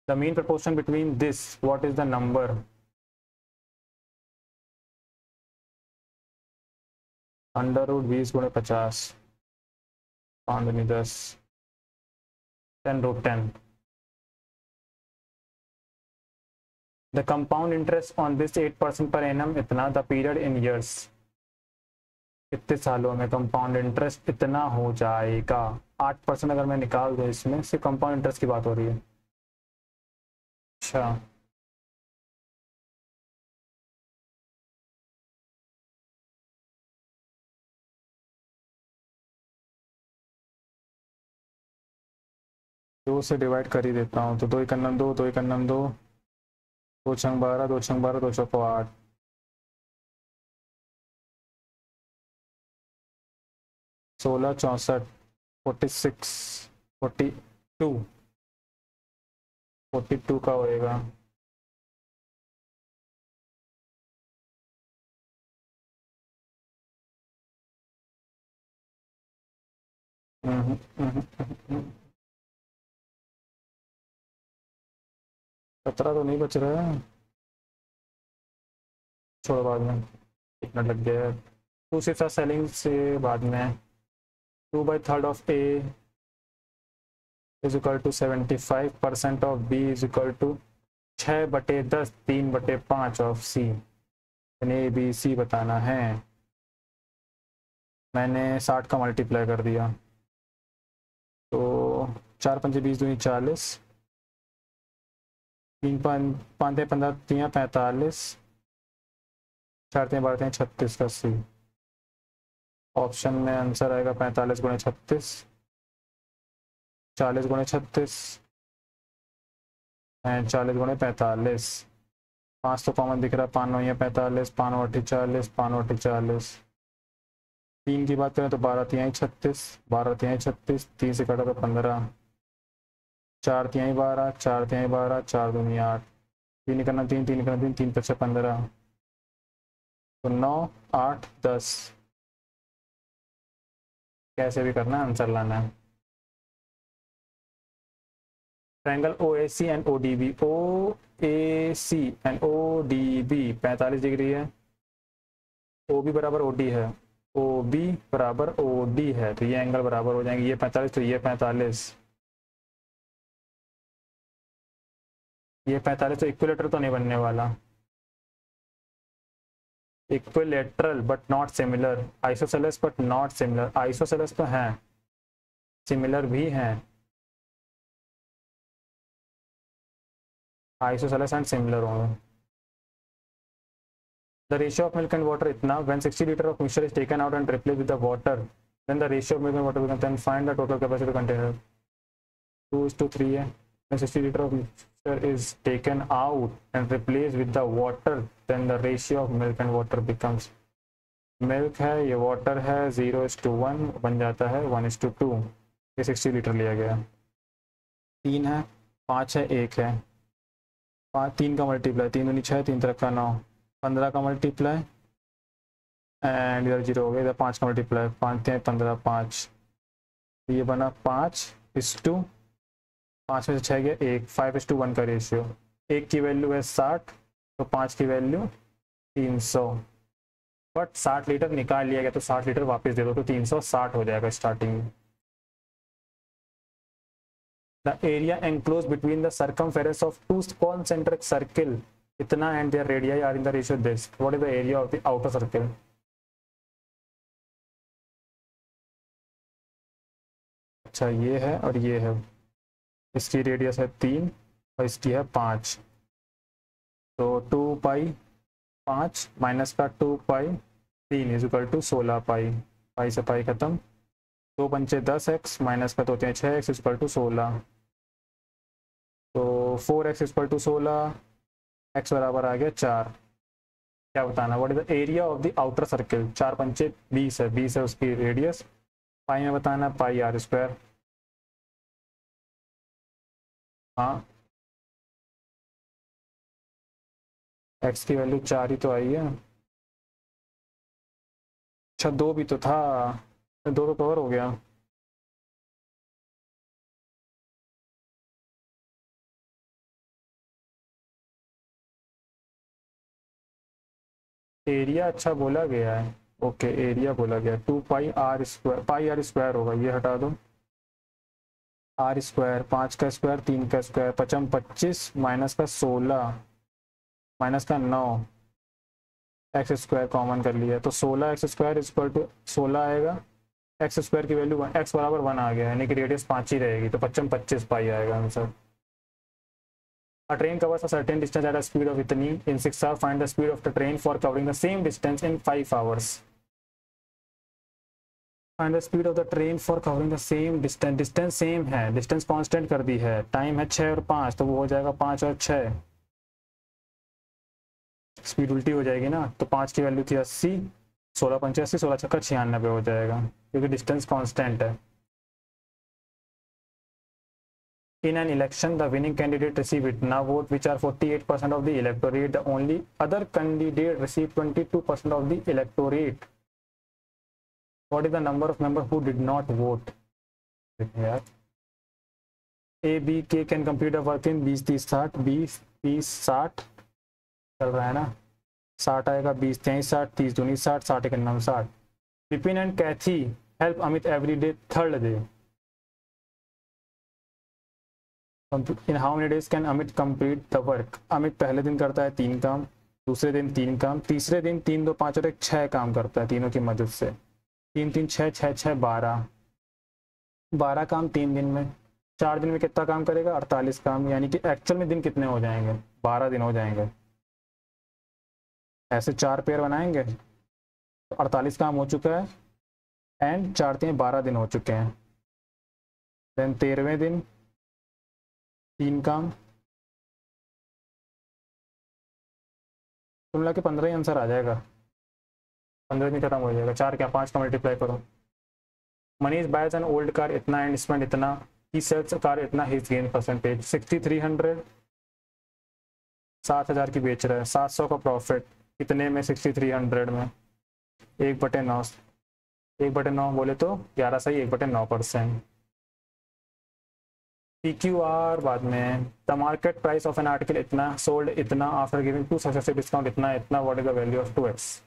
The mean proportion between this, what is the number? Under root 20 गुणे 50 5 दूनी 10 10√10. The compound interest on this 8% per annum इतना. The period in years, कितने सालों में कंपाउंड इंटरेस्ट इतना हो जाएगा. 8% अगर मैं निकाल दूँ इसमें, सिर्फ कंपाउंड इंटरेस्ट की बात हो रही है. अच्छा, दो से डिवाइड कर ही देता हूँ. तो 2 1 9 2 2 1 9 2 2 6 12 2 6 12 2 4 8 16 64 46 42 42 का होएगा। हम्म, हम्म, हम्म। 17 तो नहीं बच रहा है, छोड़ो बाद में, 1 मिनट लग गया है। टू से साथ सेलिंग से बाद में 2/3 of A is equal to 75% of B is equal to 6/10 3/5 of C. A B C बताना है। मैंने 60 का मल्टीप्लाई कर दिया, तो 4×5 = 20, 2×40, 3×5 = 15, 3×45, 4×3 = 36 का सी। ऑप्शन में आंसर आएगा 45×36, 40×36 एंड 40×45। 5 तो कॉमन दिख रहा है, 5×9 = 45, 5×8 = 40, 5×8 = 40। 3 की बात करें तो 12×3 = 36, 12×3 = 36, 3 से कटा तो 15, 4×3 = 12, 4×3 = 12, 4×2 = 8, 3 करना 3, 3 करना 3, 3×5 = 15, तो 9 8 10। कैसे भी करना है, आंसर लाना है। Triangle OAC and ODB, OAC and ODB 45 degree है, OB बराबर OD है, OB बराबर OD है, तो ये एंगल बराबर हो जाएंगे। ये 45 तो ये 45, ये 45 तो इक्विलेटरल तो नहीं बनने वाला। Equilateral but not similar, isosceles but not similar. Isosceles तो हैं, सिमिलर भी हैं। आइसोसेलेस एंड सिमिलर होंगे। The ratio of milk and water इतना, when 60 liter of mixture is taken out and replaced with the water, then the ratio of milk and water becomes, then find the total capacity of the container। 2:3 है। When 60 liter of mixture is taken out and replaced with the water, then the ratio of milk and water becomes, milk है, ये water है, 0:1 बन जाता है 1:2। ये 60 litre लिया गया। 3 है, 5 है, 1 है, 3 का मल्टीप्लाई, 3 दूनी 6, 3 3 9, 15 का मल्टीप्लाई एंड इधर 0 हो गया, इधर 5 का मल्टीप्लाई, 5 3 15 5, ये बना 5:5 में से 6 गया 1, 5:1 का रेशियो। 1 की वैल्यू है 60, तो 5 की वैल्यू 300, बट 60 लीटर निकाल लिया गया, तो 60 लीटर वापस दे दो, तो 360 हो जाएगा स्टार्टिंग में। The area enclosed between the circumference of two concentric circle इतना and their radii are in the ratio this. What is the area of the outer circle? अच्छा, ये है और ये है, इसकी रेडियस है 3 और इसकी है 5, तो 2π 5 माइनस का 2π 3 इज इक्वल टू 16π। पाई से पाई खत्म, 2×5 = 10x माइनस का 2×3 = 6x इज इक्वल टू 16, तो 4x is equal to 16, x बराबर आ गया 4। क्या बताना, what is the area of the outer circle. 4×5 = 20 है, 20 है उसकी रेडियस। पाई में बताना πr²। हाँ, x की वैल्यू 4 ही तो आई है। अच्छा, 2 भी तो था, 2 तो कवर हो गया। एरिया अच्छा बोला गया है, ओके एरिया बोला गया 2πr², πr² होगा, ये हटा दो, r², 5 का स्क्वायर 3 का स्क्वायर, 25 माइनस का 16 माइनस का 9, x² कॉमन कर लिया, तो 16x² इज इक्वल टू 16 आएगा। x² की वैल्यू x बराबर 1 आ गया, यानी कि रेडियस 5 ही रहेगी, तो 25 पाई आएगा answer. A train covers a certain distance at a speed of इतनी in 6 hours. Find the speed of the train for covering the same distance in 5 hours. Find the speed of the train for covering the same distance. Distance same है, distance constant कर दी है, time है 6 और 5, तो वो हो जाएगा 5 और 6। स्पीड उल्टी हो जाएगी ना, तो 5 की वैल्यू थी 80, 16×5 = 80, 16×6 = 96 हो जाएगा। क्योंकि डिस्टेंस कांस्टेंट है। In an election, the winning candidate receive enough vote, which are 48% of the electorate. The only other candidate received 22% of the electorate. What is the number of members who did not vote? यार A, B, K can complete a work in 20, 30, 60, 20, 30, 60 चल रहा है ना, 60 आएगा, 20, 23, 60, 30, 19, 60, 60 के नाम 60. Vipin and Kathy help Amit every day, third day. In how many days can Amit complete the work? Amit पहले दिन करता है 3 काम, दूसरे दिन 3 काम, तीसरे दिन 3, 2, 5 और 1 6 काम करता है तीनों की मदद से। 3, 3, 6, 6, 6, 12 काम 3 दिन में। 4 दिन में कितना काम करेगा? 48 काम, यानी कि एक्चुअल में दिन कितने हो जाएंगे? 12 दिन हो जाएंगे। ऐसे 4 पेयर बनाएंगे तो 48 काम हो चुका है एंड 4 दिन 12 दिन हो चुके हैं। देन 13वें दिन 3 काम, तुम लगे 15 ही आंसर आ जाएगा, 15 दिन खत्म हो जाएगा। 4 क्या 5 का मल्टीप्लाई करो। Manish boys an old car इतना एंड स्पेंड इतना, ही सेल्स कार इतना, हिज गेन परसेंटेज 6300, 7000 की बेच रहा है, 700 का प्रॉफिट, कितने में? 6300 में 1/9, 1/9 बोले तो 11 सही, 1/9%। PQR बाद में, the market price of an article इतना, सोल्ड इतना, आफ्टर गिविंग 2 सक्सेसिव डिस्काउंट इतना इतना, what is the value of 2x?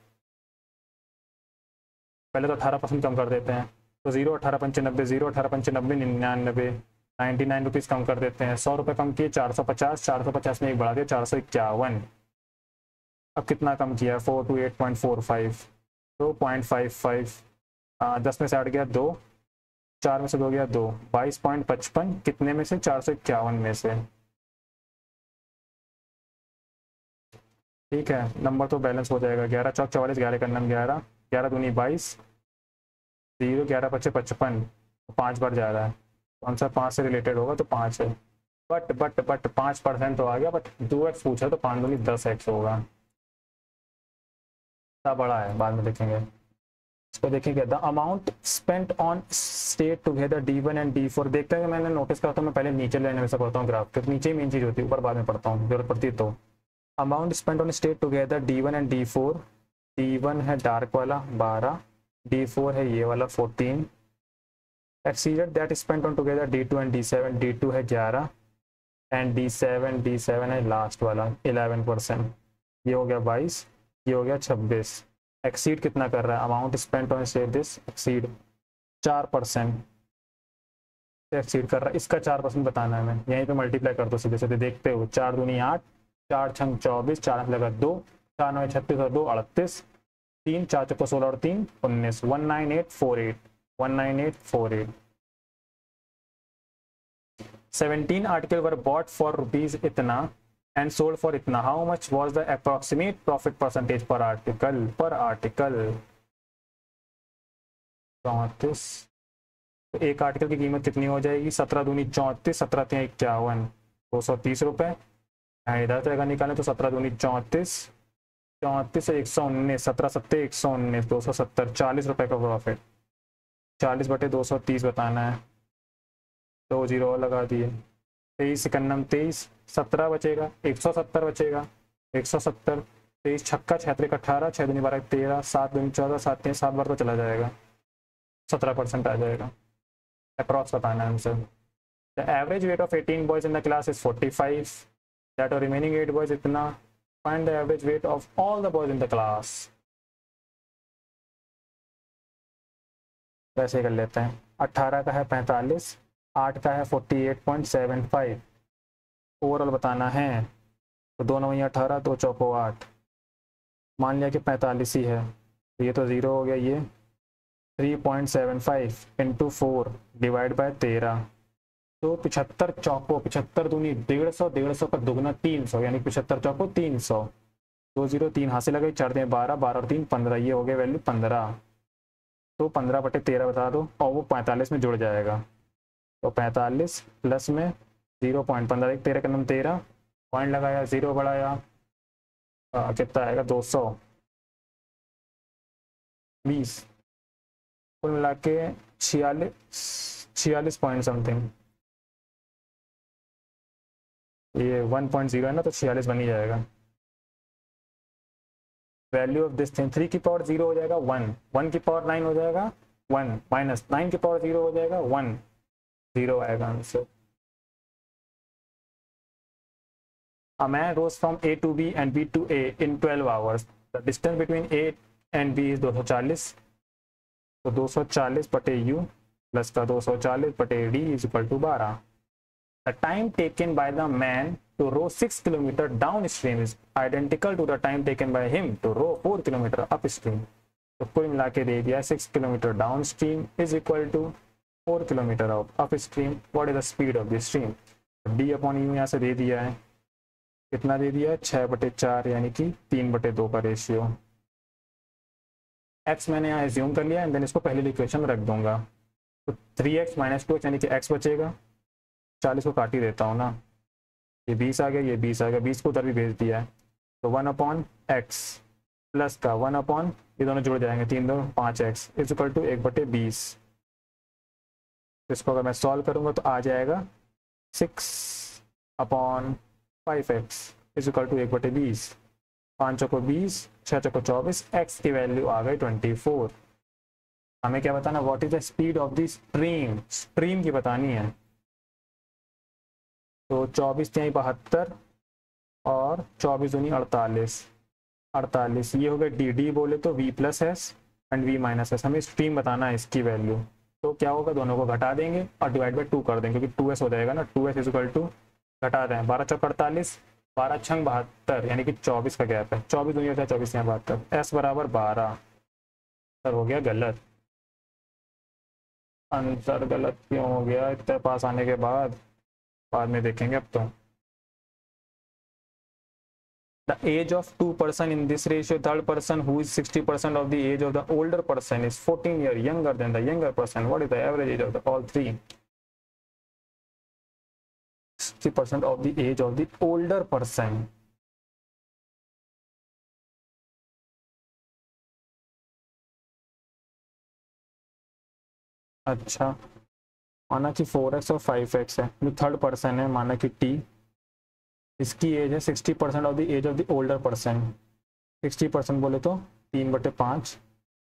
पहले तो 18% कम कर देते हैं, तो 0 1895, 0 1895, 99, 99 रुपीज़ कम कर देते हैं। 100 रुपये कम किए, 450, 450 में एक बढ़ा दिया 451। अब कितना कम किया? 428.45, तो 0.55, 10 में से 8 गया 2, 4 में से 2 गया 2, 22.55, कितने में से? 451 में से। ठीक है, नंबर तो बैलेंस हो जाएगा। 11 चौक 44, 11 का नम 11, 11 दूनी 22, 0, 11 पच्चे 55, 5 बार जा रहा है, कौन सा 5 से रिलेटेड होगा? तो 5 है। बट 5% तो आ गया, बट 2x पूछा तो 5 दूनी 10x होगा। इतना बड़ा है, बाद में देखेंगे। इसको देखेंगे, the amount spent on state together D1 and D4। देखते हैं, मैंने नोटिस करता हूँ, मैं पहले नीचे लेने में से पढ़ता हूँ ग्राफ के, तो नीचे मेन चीज़ होती है, ऊपर बाद में पढ़ता हूँ जरूरत पड़ती है तो। Amount spent on state together D1 and D4, D1 है डार्क वाला 12, D4 है ये वाला 14, exceeded that spent on together D2 and D7, D2 है 11 एंड D7 है लास्ट वाला 11%। ये हो गया 22, ये हो गया 26। एक्सीड कितना कर रहा है? Amount spent on state this exceed 4% exceed कर रहा है, इसका 4% बताना है। मैं यहीं पे मल्टीप्लाई कर दो सीधे सीधे, देखते हो। 4 दूनी 8, 4 छंग 24, 4 लगा 2, 4 9 36 और 2 38, 3 4 चौको 16 और 3 19, 19848, 19848। 17 article were bought for rupees इतना and sold for इतना। How much was the approximate profit percentage per article? 34। तो एक आर्टिकल की कीमत कितनी हो जाएगी? 17 दूनी 34, 17 3 51, 230 रुपये। इधर से अगर निकालें तो 17 दूनी 34, 34 119, 17 7 119, 270, 40 रुपये का प्रॉफिट। 40/230 बताना है, 2 0 लगा दिए। 23 इकन्नम 23, 17 बचेगा, 170 बचेगा, 170, 23 छक्का 6 18, 6 दूनी 12 13, 7 दूनी 14, 7 3 7 बार तो चला जाएगा, 17% आ जाएगा। अप्रॉक्स बताना है answer. The average weight of 18 boys in the class is 45, that और रिमेनिंग 8 बॉयज इतना। Find the average weight of all the boys in the class. वैसे कर लेते हैं। 18 का है 45, 8 का है 48.75, ओवरऑल बताना है तो 2 9 18, 2 चौको 8, मान लिया कि 45 ही है, तो ये तो 0 हो गया। ये 3.75 इंटू 4 डिवाइड बाय 13, तो 75 चौको 75 दूनी 150, 150 का दुगना 300, यानी 75 चौको 300, 2 0 3 हासिल लगे, 4 दिन 12, 12 और 3 15, ये हो गया वैल्यू 15। तो 15/13 बता दो और वो 45 में जुड़ जाएगा, तो 45 प्लस में 0.15, 13 का नम 13, पॉइंट लगाया, 0 बढ़ाया, कितना आएगा? 220। कुल मिला के 46 पॉइंट समथिंग, ये 1.0 है ना, तो 46 बन ही जाएगा। वैल्यू ऑफ दिस थिंग, 3 की पावर 0 हो जाएगा 1, 1 की पावर 9 हो जाएगा 1, माइनस 9 की पावर 0 हो जाएगा 1, 0 आएगा answer. A man rose from A to B and B to A in 12 hours. The distance between A and B is 240, तो 240 बटे U प्लस का 240 बटे D is equal to 12। The time taken by the man to row 6 kilometer downstream is identical to the time taken by him to row 4 kilometer upstream. तो कुल मिला के दे दिया 6 kilometre down stream is equal to 4 kilometre of up stream. What is the speed of the stream? D upon U यहाँ से दे दिया है, कितना दे दिया है 6/4 यानी कि 3/2 का रेशियो। एक्स मैंने यहाँ एज्यूम कर लिया एंड देन इसको पहले इक्वेशन में रख दूंगा, तो 3x - 2x यानी कि x बचेगा। 40 को काट ही देता हूँ ना, ये 20 आ गया, ये 20 आ गया, 20 को उधर भी भेज दिया है, तो 1/x प्लस का 1 ये दोनों जुड़ जाएंगे, 3 2 5x इज इक्वल टू 1/20। इसको अगर मैं सॉल्व करूंगा तो आ जाएगा 6/5x इज इक्वल टू 1/20। 5 चौको 20, 6 चौको 24, x की वैल्यू आ गई 24। हमें क्या बताना, what is the speed of the stream, stream की बतानी है। तो 24 3 72 और 24 दूनी 48, 48 ये हो गया डी, डी बोले तो v plus S and v minus S. हमें स्ट्रीम बताना है इसकी वैल्यू, तो क्या होगा, दोनों को घटा देंगे और डिवाइड बाई 2 कर देंगे, क्योंकि 2s हो जाएगा ना, 2s इज इक्वल टू घटा दें 12 चौक 48, 12 छंग 72 यानी कि 24 का गैप है, 24 दूनी होता है 24 यहाँ 72, s बराबर 12। सर हो गया गलत, आंसर गलत क्यों हो गया इतने पास आने के बाद में देखेंगे अब तो। The age of 2 person in this ratio, third person who is 60% of the age of the older person is 14 years younger than the younger person. What is the average age of the all three? 60% of the age of the older person. अच्छा, माना कि 4x और 5x है, जो third person है माना कि t, इसकी एज है 60% of the age of the older person. 60% बोले तो 3/5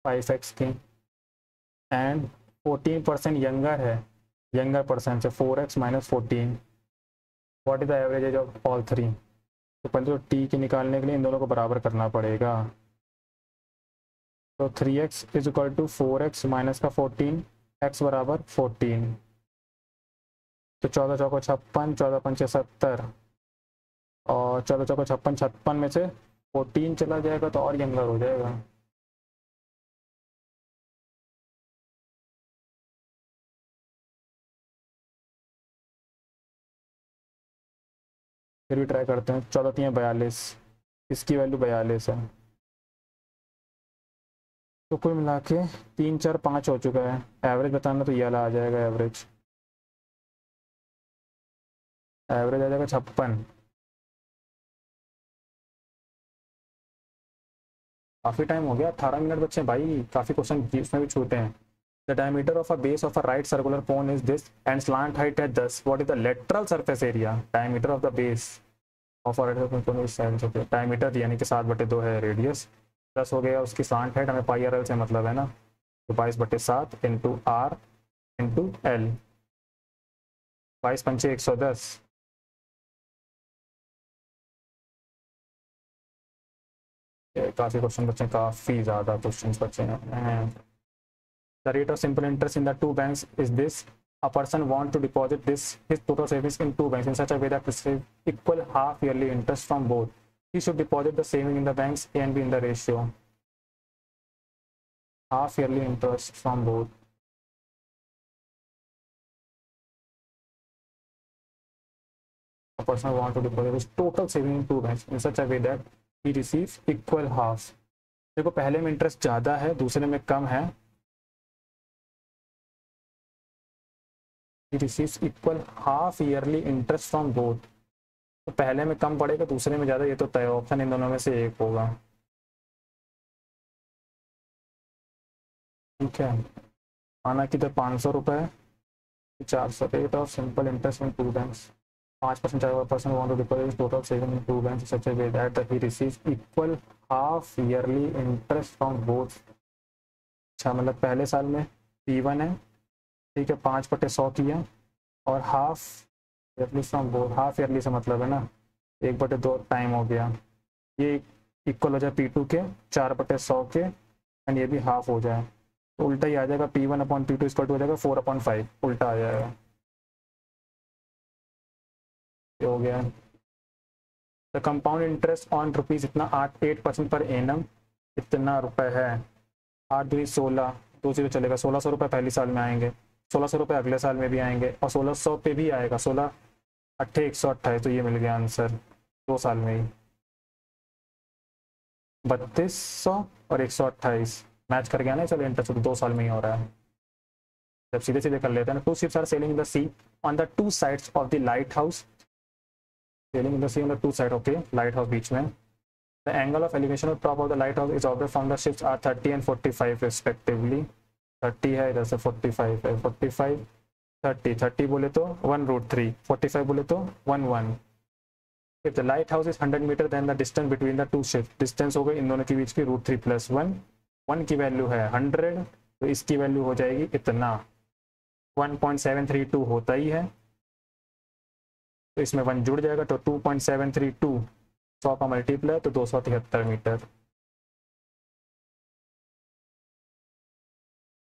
5x की, एंड 14% यंगर है, यंगर पर्सन से 4x - 14। What is the average age of all three? तो पहले तो टी के निकालने के लिए इन दोनों को बराबर करना पड़ेगा, तो 3x is equal to 4x minus का 14, x बराबर 14, तो 14 चौको 56, 14 पंचे 70 और 14 चौको 56, 56 में से 14 चला जाएगा तो और यंगर हो जाएगा। फिर भी ट्राई करते हैं, 14 3 42, इसकी वैल्यू 42 है, तो कुल मिला के 3 4 5 हो चुका है। एवरेज बताना तो ये वाला आ जाएगा, एवरेज आ जाएगा 56। काफ़ी टाइम हो गया, 18 मिनट बच्चे भाई, काफ़ी क्वेश्चन इसमें भी छूटे हैं। The diameter of a base of a right circular cone is this and slant height है 10। What is the lateral surface area? Diameter of the base of a right circular cone is 7। Diameter यानी कि 7/2 है radius, 10 हो गया उसकी slant height, हमें पाई R L से मतलब है ना, तो 22/7 इंटू आर इंटू एल, 22 पंचे 110, काफ़ी क्वेश्चन बचे, काफ़ी ज़्यादा क्वेश्चन बचे हैं। The rate of simple interest in the two banks is this. A person wants to deposit his total savings in two banks in such a way that receive equal half yearly interest from both. He should deposit the saving in the banks A and B in the ratio half yearly interest from both. A person wants to deposit his total saving in two banks in such a way that he receives equal half. देखो पहले में interest ज़्यादा है, दूसरे में कम है, he receives equal half yearly interest from both. तो पहले में कम पड़ेगा, दूसरे में ज़्यादा, ये तो तय ऑप्शन इन दोनों में से एक होगा। ठीक है, आना किधर 500 रुपये, 400 rate of simple interest in 2 banks, 5% person want to deposit total saving in 2 banks such a way that he receives equal half yearly interest from both. अच्छा मतलब पहले साल में P1 है, ठीक है, 5/100 की है, और half yearly from both, half yearly से मतलब है ना 1/2 टाइम हो गया, ये इक्वल हो जाए P2 के 4/100 के, एंड ये भी हाफ हो जाए, तो उल्टा ही आ जाएगा, P1/P2 इक्वल टू हो जाएगा 4/5, उल्टा आ जाएगा, ये हो गया। The compound interest on rupees इतना 8% पर एनम, इतना रुपए है, 8×2 = 16, 2 0 चलेगा, 1600 रुपये पहली साल में आएंगे, 1600 रुपये अगले साल में भी आएंगे, और 1600 पे भी आएगा, 16 8 128, तो ये मिल गया आंसर 2 साल में ही, 3200 और 128 मैच कर गया ना, चलो इंटरेस्ट तो 2 साल में ही हो रहा है। जब सीधे सीधे कर लेते हैं, 2 ships are sailing in the sea on the 2 sides of the lighthouse, sailing in the sea on the 2 side, okay, lighthouse बीच में। The angle of elevation of top of the lighthouse is observe from the ships are 30 and 45 respectively, 30 है इधर से, 45 है, 45 30 बोले तो 1√3, 45 बोले तो 1 If the lighthouse is 100 metre, then the distance between the two ships, distance हो गई इन दोनों के बीच की √3 + 1, 1 की वैल्यू है 100, तो इसकी वैल्यू हो जाएगी इतना, 1.732 होता ही है, तो इसमें 1 जुड़ जाएगा, तो 2.732 100 का मल्टीप्लाई, तो 273 मीटर।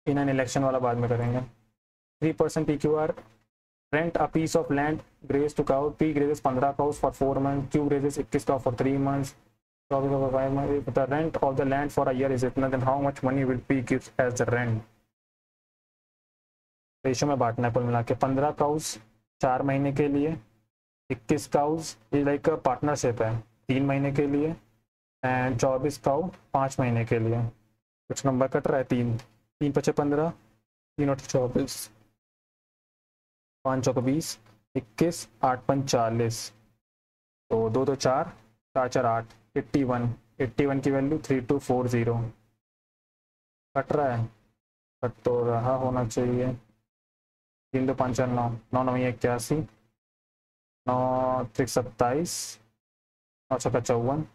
इन इलेक्शन वाला बाद में करेंगे। 3% PQR rent a piece of land grazed to cow, P grazes 15 cows for 4 months, Q grazes 21 cow for 3 months, so for 5 months. The rent of the land for a year is itna, then how much money will P give as the rent? Ratio में बांटना है कुल मिला के, 15 cows 4 महीने के लिए, 21 cows ये लाइक पार्टनरशिप है 3 महीने के लिए, एंड 24 काउ 5 महीने के लिए। कुछ नंबर कट रहा है, 3 3 × 5 = 15, 3 × 8 = 24, 5 × 20, 21, 8 × 5 = 40, तो 2 2 4, 4 4 8, 81 की वैल्यू 3240 कट रहा है, कट तो रहा होना चाहिए, 3 2 5 4 9, 9 9 81, 9 3 27, 9 6 54,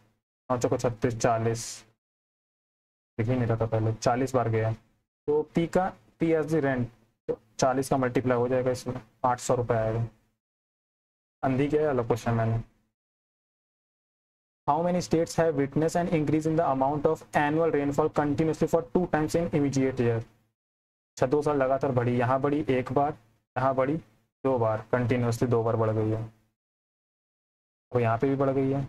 9 4 36, 40, दिख ही नहीं रहा था पहले, 40 बार गया, तो P एज द रेंट, तो 40 का मल्टीप्लाई हो जाएगा इसमें, 800 रुपये आएगा। अंधी क्या है अलग क्वेश्चन मैंने। How many states have witness an increase in the amount of annual rainfall continuously for 2 times in immediate year. अच्छा 2 साल लगातार बढ़ी, यहाँ बढ़ी 1 बार, यहाँ बढ़ी 2 बार, कंटिन्यूसली 2 बार बढ़ गई है, तो यहाँ पे भी बढ़ गई है।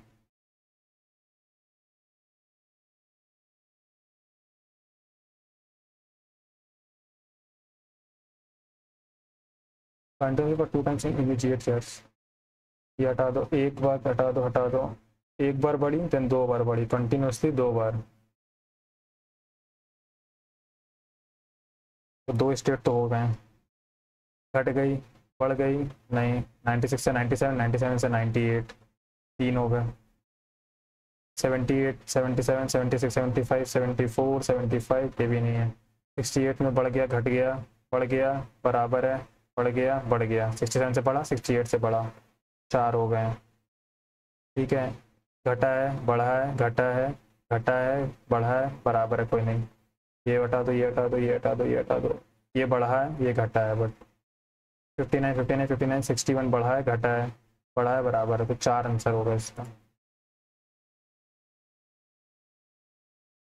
Continue for 2 times in immediate years, ये हटा दो, 1 बार हटा दो, हटा दो, 1 बार बढ़ी, देन 2 बार बढ़ी, कंटिन्यूसली 2 बार, तो 2 स्टेट तो हो गए, घट गई, बढ़ गई, नहीं, 96 से 97, 97 से 98, 3 हो गए, 78 77 76 75 74 75, ये भी नहीं है, 68 में बढ़ गया, घट गया, बढ़ गया, बराबर है, बढ़ गया, बढ़ गया, 67 से बढ़ा, 68 से बढ़ा, 4 हो गए, ठीक है, घटा है, बढ़ा है, घटा है, घटा है, बढ़ा है, बराबर है, कोई नहीं, ये हटा दो, ये हटा दो, ये हटा दो, ये हटा दो, ये बढ़ा है, ये घटा है, बट 59 59 59 61 बढ़ा है, घटा है, बढ़ा है, बराबर है, तो 4 आंसर होगा इसका।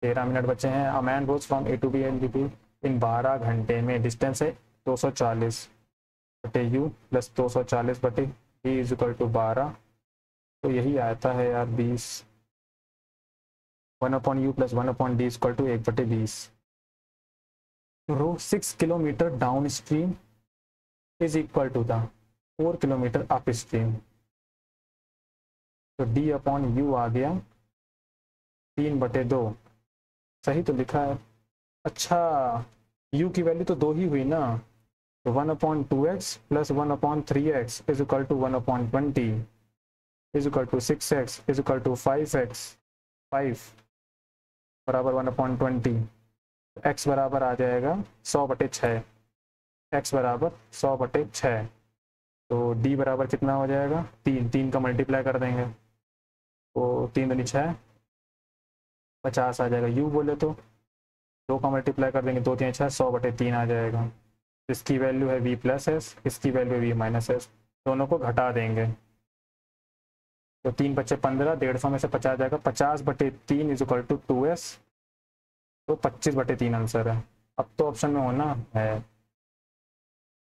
13 मिनट बचे हैं। A man goes from A to B and B इन 12 घंटे में, डिस्टेंस है 240 बटे U प्लस 240 बटे B इज इक्वल टू 12, तो यही आता है यार 20, 1/U plus 1/D is equal to 1/20। Row 6 kilometre down stream is equal to the 4 kilometre up stream, तो D/U आ गया 3/2, सही तो लिखा है। अच्छा U की वैल्यू तो 2 ही हुई ना, तो 1/2x plus 1/3x is equal to 1/20 is equal to 6x is equal to 5x, 5 बराबर 1/20, एक्स बराबर आ जाएगा 100/6, एक्स बराबर 100/6। तो डी बराबर कितना हो जाएगा, 3, 3 का मल्टीप्लाई कर देंगे तो 3 दूनी 6, 50 आ जाएगा। यू बोले तो 2 का मल्टीप्लाई कर देंगे, 2 3 6, 100/3 आ जाएगा। इसकी वैल्यू है v प्लस एस, इसकी वैल्यू है v माइनस एस, दोनों को घटा देंगे तो 3 बच्चे 15, 150 में से 50 जाएगा, 50/3 इज इक्वल टू 2s, तो 25/3 आंसर है। अब तो ऑप्शन में होना है।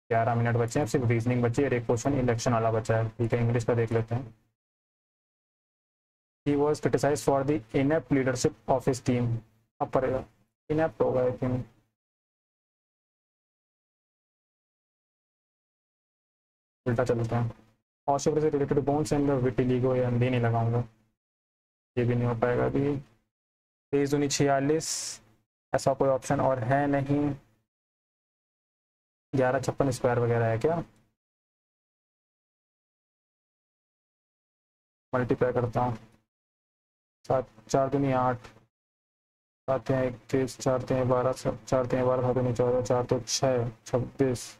11 मिनट बचे हैं, सिर्फ रीजनिंग बची है, एक क्वेश्चन इलेक्शन वाला बचा है। ठीक है, इंग्लिश का देख लेते हैं। He was criticized for the inept leadership of his team. अब पड़ेगा inept होगा आई थिंक। उल्टा चलता है। ऑस्ट्रेलिया से रिलेटेड बोन्स एंड विटिलिगो, या डी नहीं लगाऊंगा, ये भी नहीं हो पाएगा अभी। 23 दूनी 46, ऐसा कोई ऑप्शन और है नहीं। 1156 स्क्वायर वगैरह है क्या? मल्टीप्लाई करता हूँ, 7 4 दूनी 8, 7 या 21, 4 3 12, 4 3 12, 7 दूनी 14, 4 तो 6 26,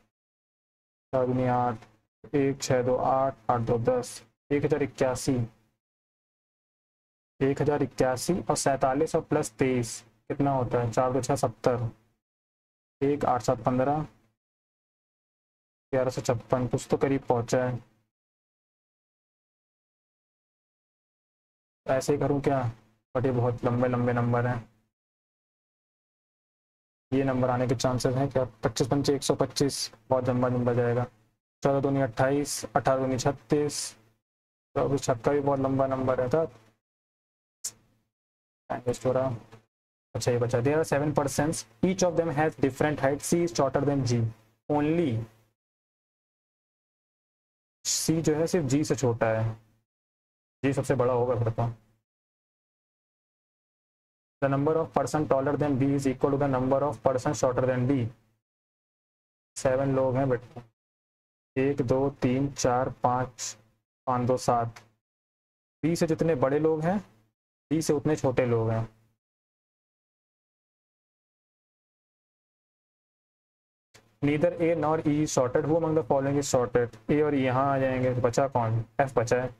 4 दूनी 8, 1 6 2 8, 8 2 10, 1081, 1081 और 47 और प्लस 23 कितना होता है, 4 2 6 70, 1 8 7 15, 1156, कुछ तो करीब पहुंचा है। ऐसे ही करूं क्या, बट ये बहुत लंबे लंबे नंबर हैं। ये नंबर आने के चांसेस हैं क्या? 25 पंचे 125, बहुत लंबा लंबा जाएगा। 14 दूनी 28, 18 दूनी 36, 24 छक्का भी बहुत लंबा नंबर है था। हो रहा। अच्छा ये बचा, there are 7 persons, each of them has different height, C is shorter than G, only C जो है सिर्फ जी से छोटा है, जी सबसे बड़ा होगा फिर तो। The number of person taller than B is equal to the number of person shorter than D. 7 लोग हैं बेटा, 1 2 3 4 5 5 2 7, बी से जितने बड़े लोग हैं डी से उतने छोटे लोग हैं। Neither A nor E shorted, who among the following is shorted, A और यहाँ आ जाएंगे, तो बचा कौन, एफ बचा है।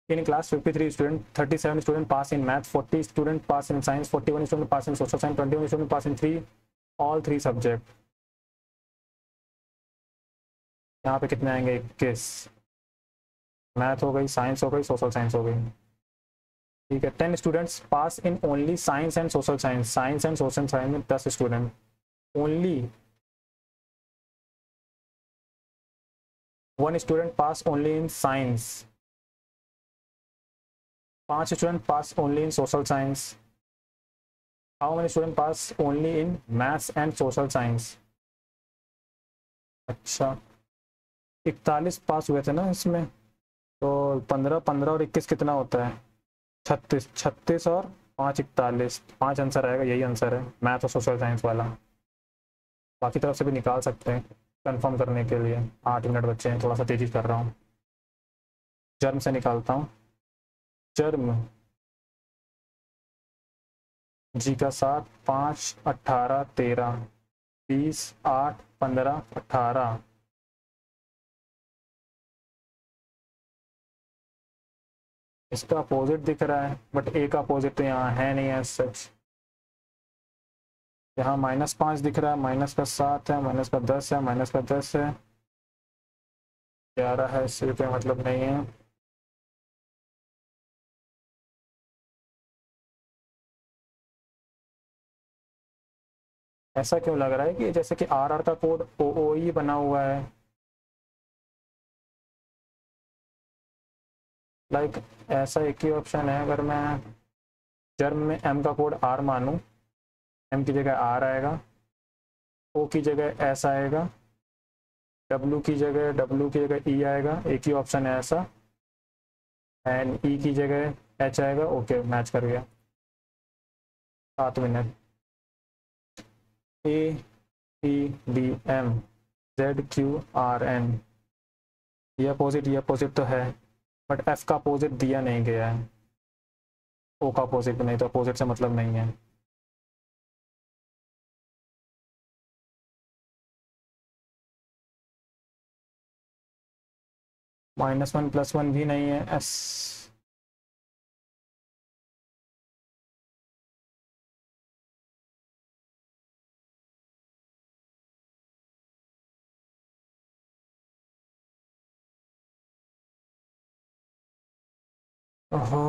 In class 53 student, 37 student pass in math, 40 student pass in science, 41 student pass in social science, 21 student pass in all three subject। यहाँ पे कितने आएंगे, 21। मैथ हो गई, साइंस हो गई, सोशल साइंस हो गई। ठीक है, 10 students pass in only science and social science, science and social science में 10 student only. 1 student pass only in science, 5 student pass only in social science. How many student pass only in maths and social science? अच्छा 41 पास हुए थे ना इसमें, तो 15 15 और 21 कितना होता है, 36, 36 और 5 41, 5 आंसर आएगा, यही आंसर है मैथ और सोशल साइंस वाला। बाकी तरफ से भी निकाल सकते हैं कंफर्म करने के लिए। 8 मिनट बचे हैं, थोड़ा सा तेजी कर रहा हूँ। जर्म से निकालता हूँ, जर्म जी का 7 5 18 13 20 8 15 18, इसका अपोजिट दिख रहा है बट ए का अपोजिट तो यहाँ है नहीं है सच। यहाँ -5 दिख रहा है, माइनस का 7 है, माइनस का 10 है, माइनस का 10 है, 11 है, इससे कोई मतलब नहीं है। ऐसा क्यों लग रहा है कि जैसे कि आर आर का कोड ओ ओ ही बना हुआ है, लाइक ऐसा एक ही ऑप्शन है। अगर मैं जर्म में एम का कोड आर मानूं, एम की जगह आर आएगा, ओ की जगह एस आएगा, डब्ल्यू की जगह ई आएगा, एक ही ऑप्शन है ऐसा, एंड ई की जगह एच आएगा। ओके मैच कर गया। 7 minute. A T D M Z Q R N, ये अपोजिट तो है, बट एफ का अपोजिट दिया नहीं गया है, ओ का अपोजिट नहीं, तो अपोजिट से मतलब नहीं है। -1 +1 भी नहीं है, एस। ओहो।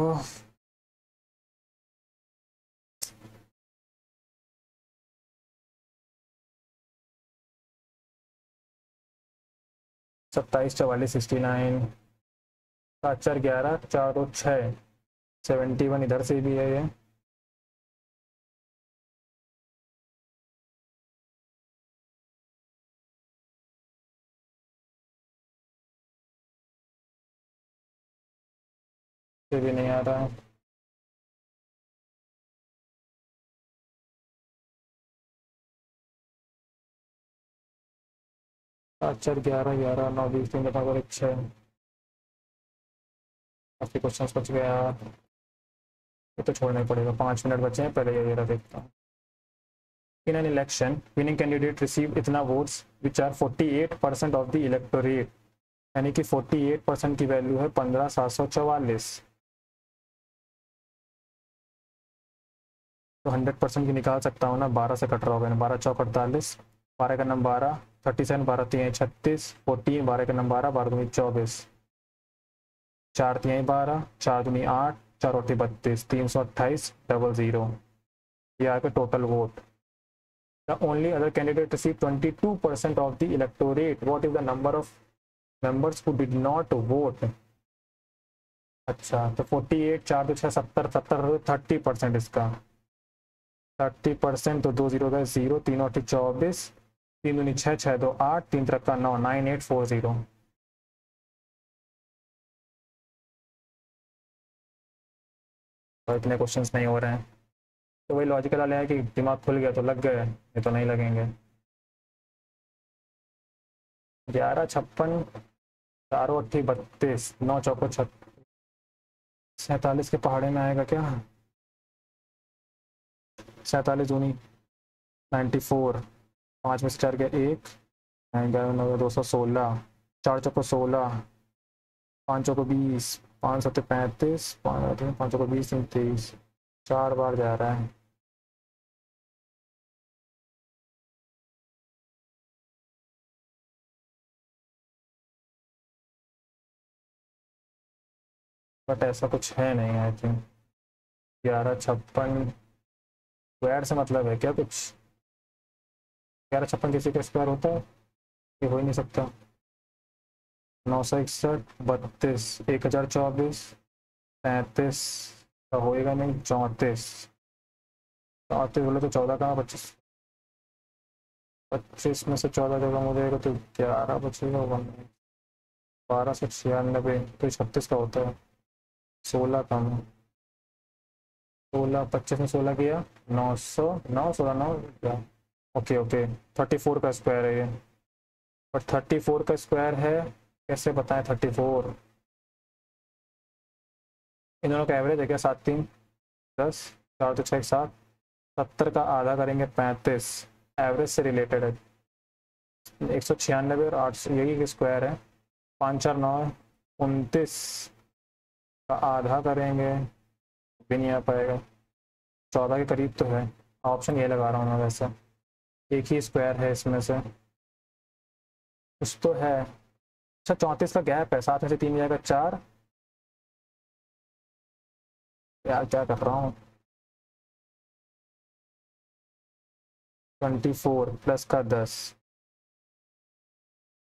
27 44 69, 7 4 11, 4 2 6, 71 इधर से भी है ये। ये भी नहीं आ रहा है। 7 4 11 11 9 20 3 4 1 6। काफी क्वेश्चन बच गया यार, ये तो छोड़ना ही पड़ेगा। 5 मिनट बचे हैं, पहले ये रहा देखता हूँ। In an election, winning candidate receive इतना votes which are 48% of the electorate, यानी कि 48% की वैल्यू है 15,744। तो 100% की निकाल सकता हूँ ना, 12 से कट रहा होगा, 12 चौक 48, 12 का नंबर 12, 37, 12 3 36, 14, 12 का नंबर 12, 12 दूनी 24, 4 3 12, 4 दूनी 8, 4 8 32, 328 00। ये आगे total vote. The only other candidate received 22% of the electorate. What is the number of members who did not vote? अच्छा, तो 48, 4 2 6 70, 70 30% इसका, 30%। तो 2 0 गए 0, 3 8 24, 3 दूनी 6, 6 2 8, 3 3 9, 9840। तो इतने क्वेश्चंस नहीं हो रहे हैं, तो वही लॉजिकल वाले है कि दिमाग खुल गया तो लग गए, ये तो नहीं लगेंगे। 11 56, 4 8 32, 9 चौको 47 के पहाड़े में आएगा क्या? 47 दूनी 94, 5 में से 4 गया 1, 216, 4 चौको 16, 5 चौको 20, 5 7 35, 5 चौको 20, 23, 4 बार जा रहा है। बट ऐसा कुछ है नहीं, आई थिंक। 11 56 स्क्वायर से मतलब है क्या कुछ? 11 56 किसी का स्क्वायर होता है? ये हो ही नहीं सकता। 961 32, 1024, 35 का होएगा नहीं, 34, 34 बोले तो 14 कहाँ, 25, 25 में से 14 जगह हो जाएगा तो 11 बचेगा। 12 से 96, तो 36 का होता है। 16 कम है, 16, 25 में 16 किया 900, 9 16 9 क्या? ओके ओके, 34 का स्क्वायर है ये। बट 34 का स्क्वायर है, कैसे बताएं 34? इन दोनों का एवरेज है क्या? 7 3 10, 4 तो 6 7, 70 का आधा करेंगे 35, एवरेज से रिलेटेड है। 196 और 800 यही स्क्वायर है। 5 4 9 29 का आधा करेंगे, भी नहीं आ पाएगा। 14 के करीब तो है, ऑप्शन ये लगा रहा हूँ मैं वैसे। एक ही स्क्वायर है इसमें से, कुछ तो है। अच्छा, 34 का गैप है, 7 में से 3 जाएगा 4। यार क्या कर रहा हूँ? 24 प्लस का 10,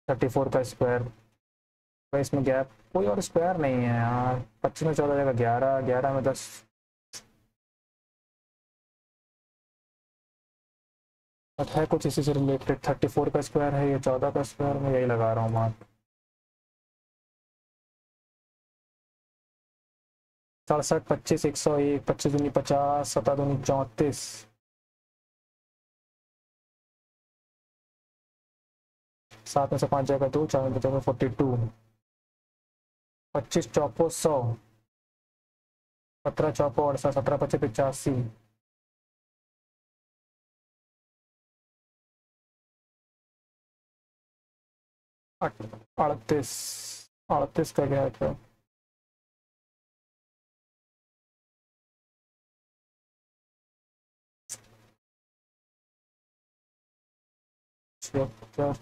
34 का स्क्वायर। तो इसमें गैप कोई और स्क्वायर नहीं है यार। 25 में 14 जाएगा 11, 11 में 10। बट है कुछ इसी से रिलेटेड। 34 का स्क्वायर है ये, 14 का स्क्वायर, मैं यही लगा रहा हूँ मार्क। 67 25 101, 25 दूनी 50, 7 दूनी 34, 7 में से 5 जाएगा 2, 4 में बचेगा 42। 25 चौको 100, 17 चौको 68, 17 25 85, 38, 38 का क्या था? छिहत्तर,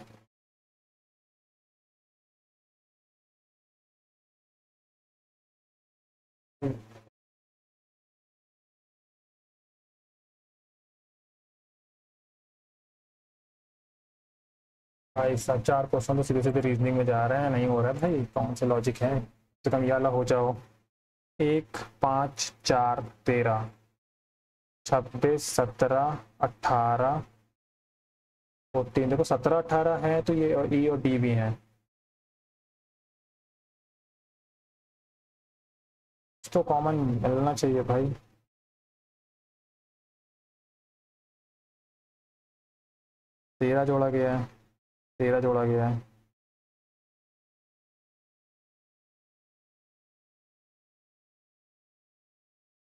भाई साहब 4 क्वेश्चन तो सीधे सीधे रीजनिंग में जा रहे हैं, नहीं हो रहा है भाई, कौन से लॉजिक है? तो कम ये वाला हो जाओ। 1 5 4 13, 26 17 18, 14, देखो 17 18 है तो ये और ई और डी भी हैं, तो कॉमन मिलना चाहिए भाई। तेरह जोड़ा गया है, 13 जोड़ा गया है।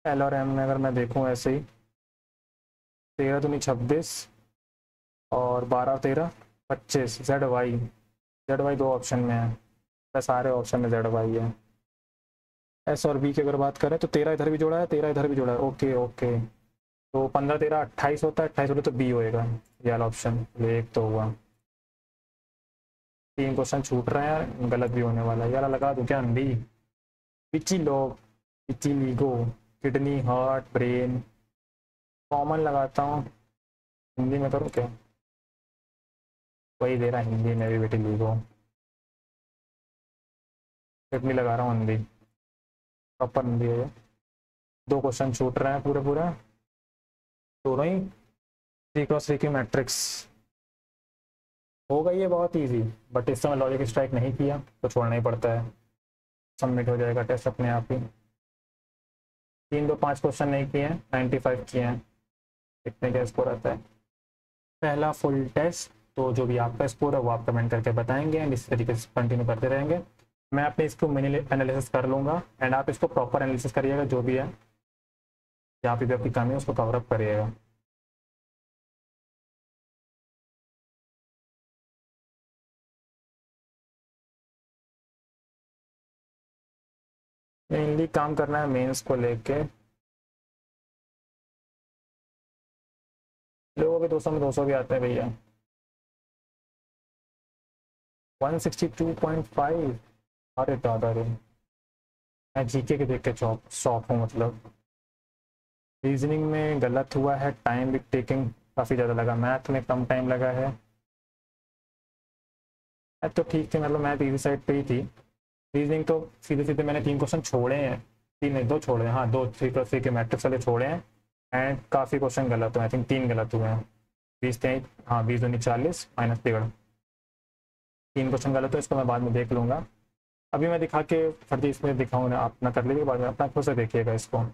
एल और एम में अगर मैं देखूं ऐसे ही, 13 दूनी 26 और 12 13 25, जेड वाई, जेड वाई दो ऑप्शन में है, सारे ऑप्शन में जेड वाई है। एस और बी की अगर बात करें तो 13 इधर भी जोड़ा है, 13 इधर भी जोड़ा है, ओके ओके, तो 15 13 28 होता है, 28 होता तो बी होएगा, ये वाला ऑप्शन, ये एक तो हुआ। 3 क्वेश्चन छूट रहे हैं, गलत भी होने वाला है, ये वाला लगा दूं क्या अंधी? Peachy lobe, peachy LIGO, kidney, heart, brain, common लगाता हूँ। हिंदी में करूँ क्या? वही दे रहा है हिंदी में भी, बेटी लीगो, किडनी लगा रहा हूँ हिंदी, प्रॉपर हिंदी है ये। 2 क्वेश्चन छूट रहे हैं पूरे पूरे, दोनों ही 3x3 की मैट्रिक्स। होगा ये बहुत इजी, बट इस समय लॉजिक स्ट्राइक नहीं किया तो छोड़ना ही पड़ता है, सबमिट हो जाएगा टेस्ट अपने आप ही। 3 2 5 क्वेश्चन नहीं किए हैं, 95 किए हैं, कितने का स्कोर आता है पहला फुल टेस्ट। तो जो भी आपका स्कोर है वो आप कमेंट करके बताएंगे एंड इस तरीके से कंटिन्यू करते रहेंगे। मैं अपने इसको मिनी एनालिसिस कर लूँगा एंड आप इसको प्रॉपर एनालिसिस करिएगा, जो भी है जहाँ पे भी आपकी कमी है उसको कवर अप करिएगा। मेनली काम करना है मेंस को लेके, लोगों के 200 में 200 भी आते हैं भैया। 162.5, अरे दादा रे, मैं जीके के देख के शॉक हूँ, मतलब रीजनिंग में गलत हुआ है, टाइम भी टेकिंग काफ़ी ज़्यादा लगा, मैथ में कम टाइम लगा है। मैथ तो ठीक थी, मतलब मैथ इजी साइड पे ही थी। रीजनिंग तो सीधे सीधे मैंने 3 क्वेश्चन छोड़े हैं, 3 नहीं 2 छोड़े हैं, हाँ 2 3x3 के मैट्रिक्स वाले छोड़े हैं एंड काफ़ी क्वेश्चन गलत हुए, आई थिंक 3 गलत हुए हैं। 20 3, हाँ 20 दूनी 40 -1.5, 3 क्वेश्चन गलत हुए, इसको मैं बाद में देख लूँगा। अभी मैं दिखा के फर्जी इसमें दिखाऊँ ना, आप ना कर लीजिए, बाद में अपना खुद से देखिएगा इसको।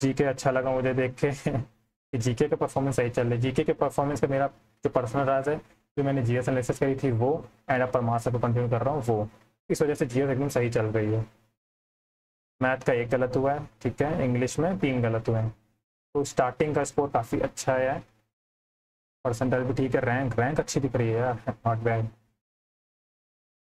जीके अच्छा लगा मुझे देख के कि जीके का परफॉर्मेंस सही चल रहा है। जीके के परफॉर्मेंस का मेरा जो पर्सनल राज है, जो मैंने जीएस एनालिसिस करी थी वो एंड अपर मास्टर को कंटिन्यू कर रहा हूँ वो, इस वजह से जीएस एकदम सही चल रही है। मैथ का 1 गलत हुआ है, ठीक है, इंग्लिश में 3 गलत हुए हैं, तो स्टार्टिंग का स्कोर काफ़ी अच्छा है, परसेंटेज भी ठीक है, रैंक रैंक अच्छी दिख रही है यार, नॉट बैड।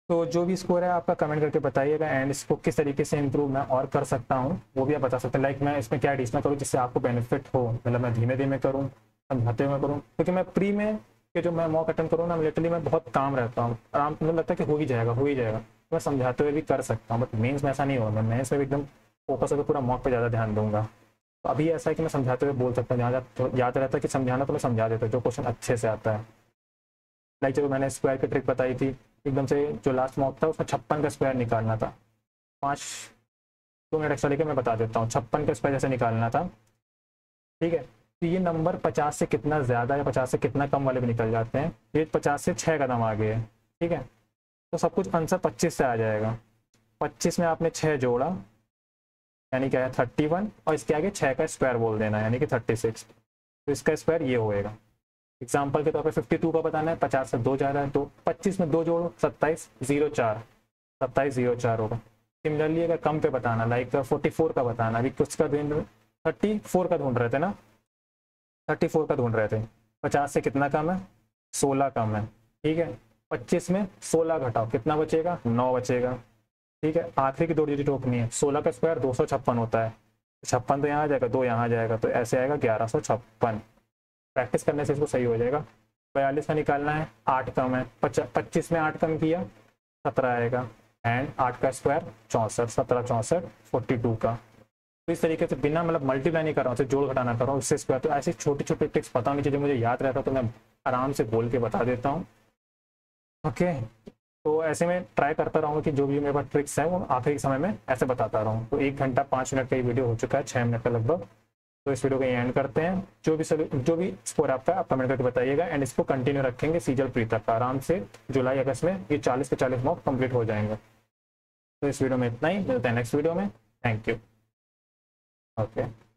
तो जो भी स्कोर है आपका कमेंट करके बताइएगा एंड इसको किस तरीके से इंप्रूव मैं और कर सकता हूँ वो भी आप बता सकते हैं। लाइक मैं इसमें क्या एडिशनल करूँ जिससे आपको बेनिफिट हो, मतलब मैं धीमे धीमे करूँ, समझाते हुए करूँ, क्योंकि मैं प्री में के जो मैं मॉक अटेंड करूँ ना, लिटरली मैं बहुत काम रहता हूँ, आराम मुझे लगता है कि हो ही जाएगा हो ही जाएगा, तो मैं समझाते हुए भी कर सकता हूँ, बट मेन्स में ऐसा नहीं होगा, मेन्स में भी एकदम फोकस होकर पूरा मॉक पर ज़्यादा ध्यान दूंगा। तो अभी ऐसा है कि मैं समझाते हुए बोल सकता हूँ, जहाँ तो याद रहता है कि समझाना तो मैं समझा देता हूँ जो क्वेश्चन अच्छे से आता है। लाइक जो मैंने स्क्वायर की ट्रिक बताई थी, एकदम से जो लास्ट मॉक था उसमें 56 का स्क्वायर निकालना था, 2 मिनट एक्स्ट्रा लेके मैं बता देता हूँ 56 का स्क्वायर जैसे निकालना था, ठीक है। तो ये नंबर 50 से कितना ज़्यादा या 50 से कितना कम वाले भी निकल जाते हैं, ये 50 से 6 कदम आगे है, ठीक है, तो सब कुछ आंसर 25 से आ जाएगा। 25 में आपने 6 जोड़ा यानी क्या है 31, और इसके आगे 6 का स्क्वायर बोल देना यानी कि 36, तो इसका स्क्वायर ये होएगा। एग्जाम्पल के तौर पे 52 का बताना है, 50 से 2 जा रहा है, तो 25 में 2 जोड़ो 27 0 4, 27 0 4 होगा, सिमिलरली अगर कम पे बताना, लाइक 44 का बताना, अभी कुछ का ढूंढ 34 का ढूंढ रहे थे ना, 34 का ढूंढ रहे थे। 50 से कितना कम है? 16 कम है, ठीक है। 25 में 16 घटाओ, कितना बचेगा? 9 बचेगा, ठीक है। आखिरी की 2 डिजिट रोकनी है। 16 का स्क्वायर 256 होता है, 56 तो यहाँ आ जाएगा, 2 यहाँ आ जाएगा, तो ऐसे आएगा 1156। प्रैक्टिस करने से इसको सही हो जाएगा। 42 का निकालना है, 8 कम है, 25 में 8 कम किया 17 आएगा, एंड 8 का स्क्वायर 64, 17 64 42 का। तो इस तरीके से बिना मतलब मल्टीप्लाई नहीं कर रहा हूँ, जोड़ घटाना कर रहा हूँ, उससे स्क्वायर। तो ऐसी छोटी छोटी ट्रिक्स पता होनी चाहिए जो मुझे याद रहता, तो मैं आराम से बोल के बता देता हूँ। ओके, तो ऐसे में ट्राई करता रहूँगा कि जो भी मेरे पास ट्रिक्स है वो आखिरी समय में ऐसे बताता रहूँ। तो 1 घंटा 5 मिनट का ये वीडियो हो चुका है, 6 मिनट का लगभग। तो इस वीडियो को एंड करते हैं। जो भी स्कोर आपका आप कमेंट करके बताइएगा, एंड इसको कंटिन्यू रखेंगे सीजल प्री तक का। आराम से जुलाई अगस्त में ये 40 के 40 मॉक कंप्लीट हो जाएंगे। तो इस वीडियो में इतना ही, मिलते हैं नेक्स्ट वीडियो में। Thank you. ओके।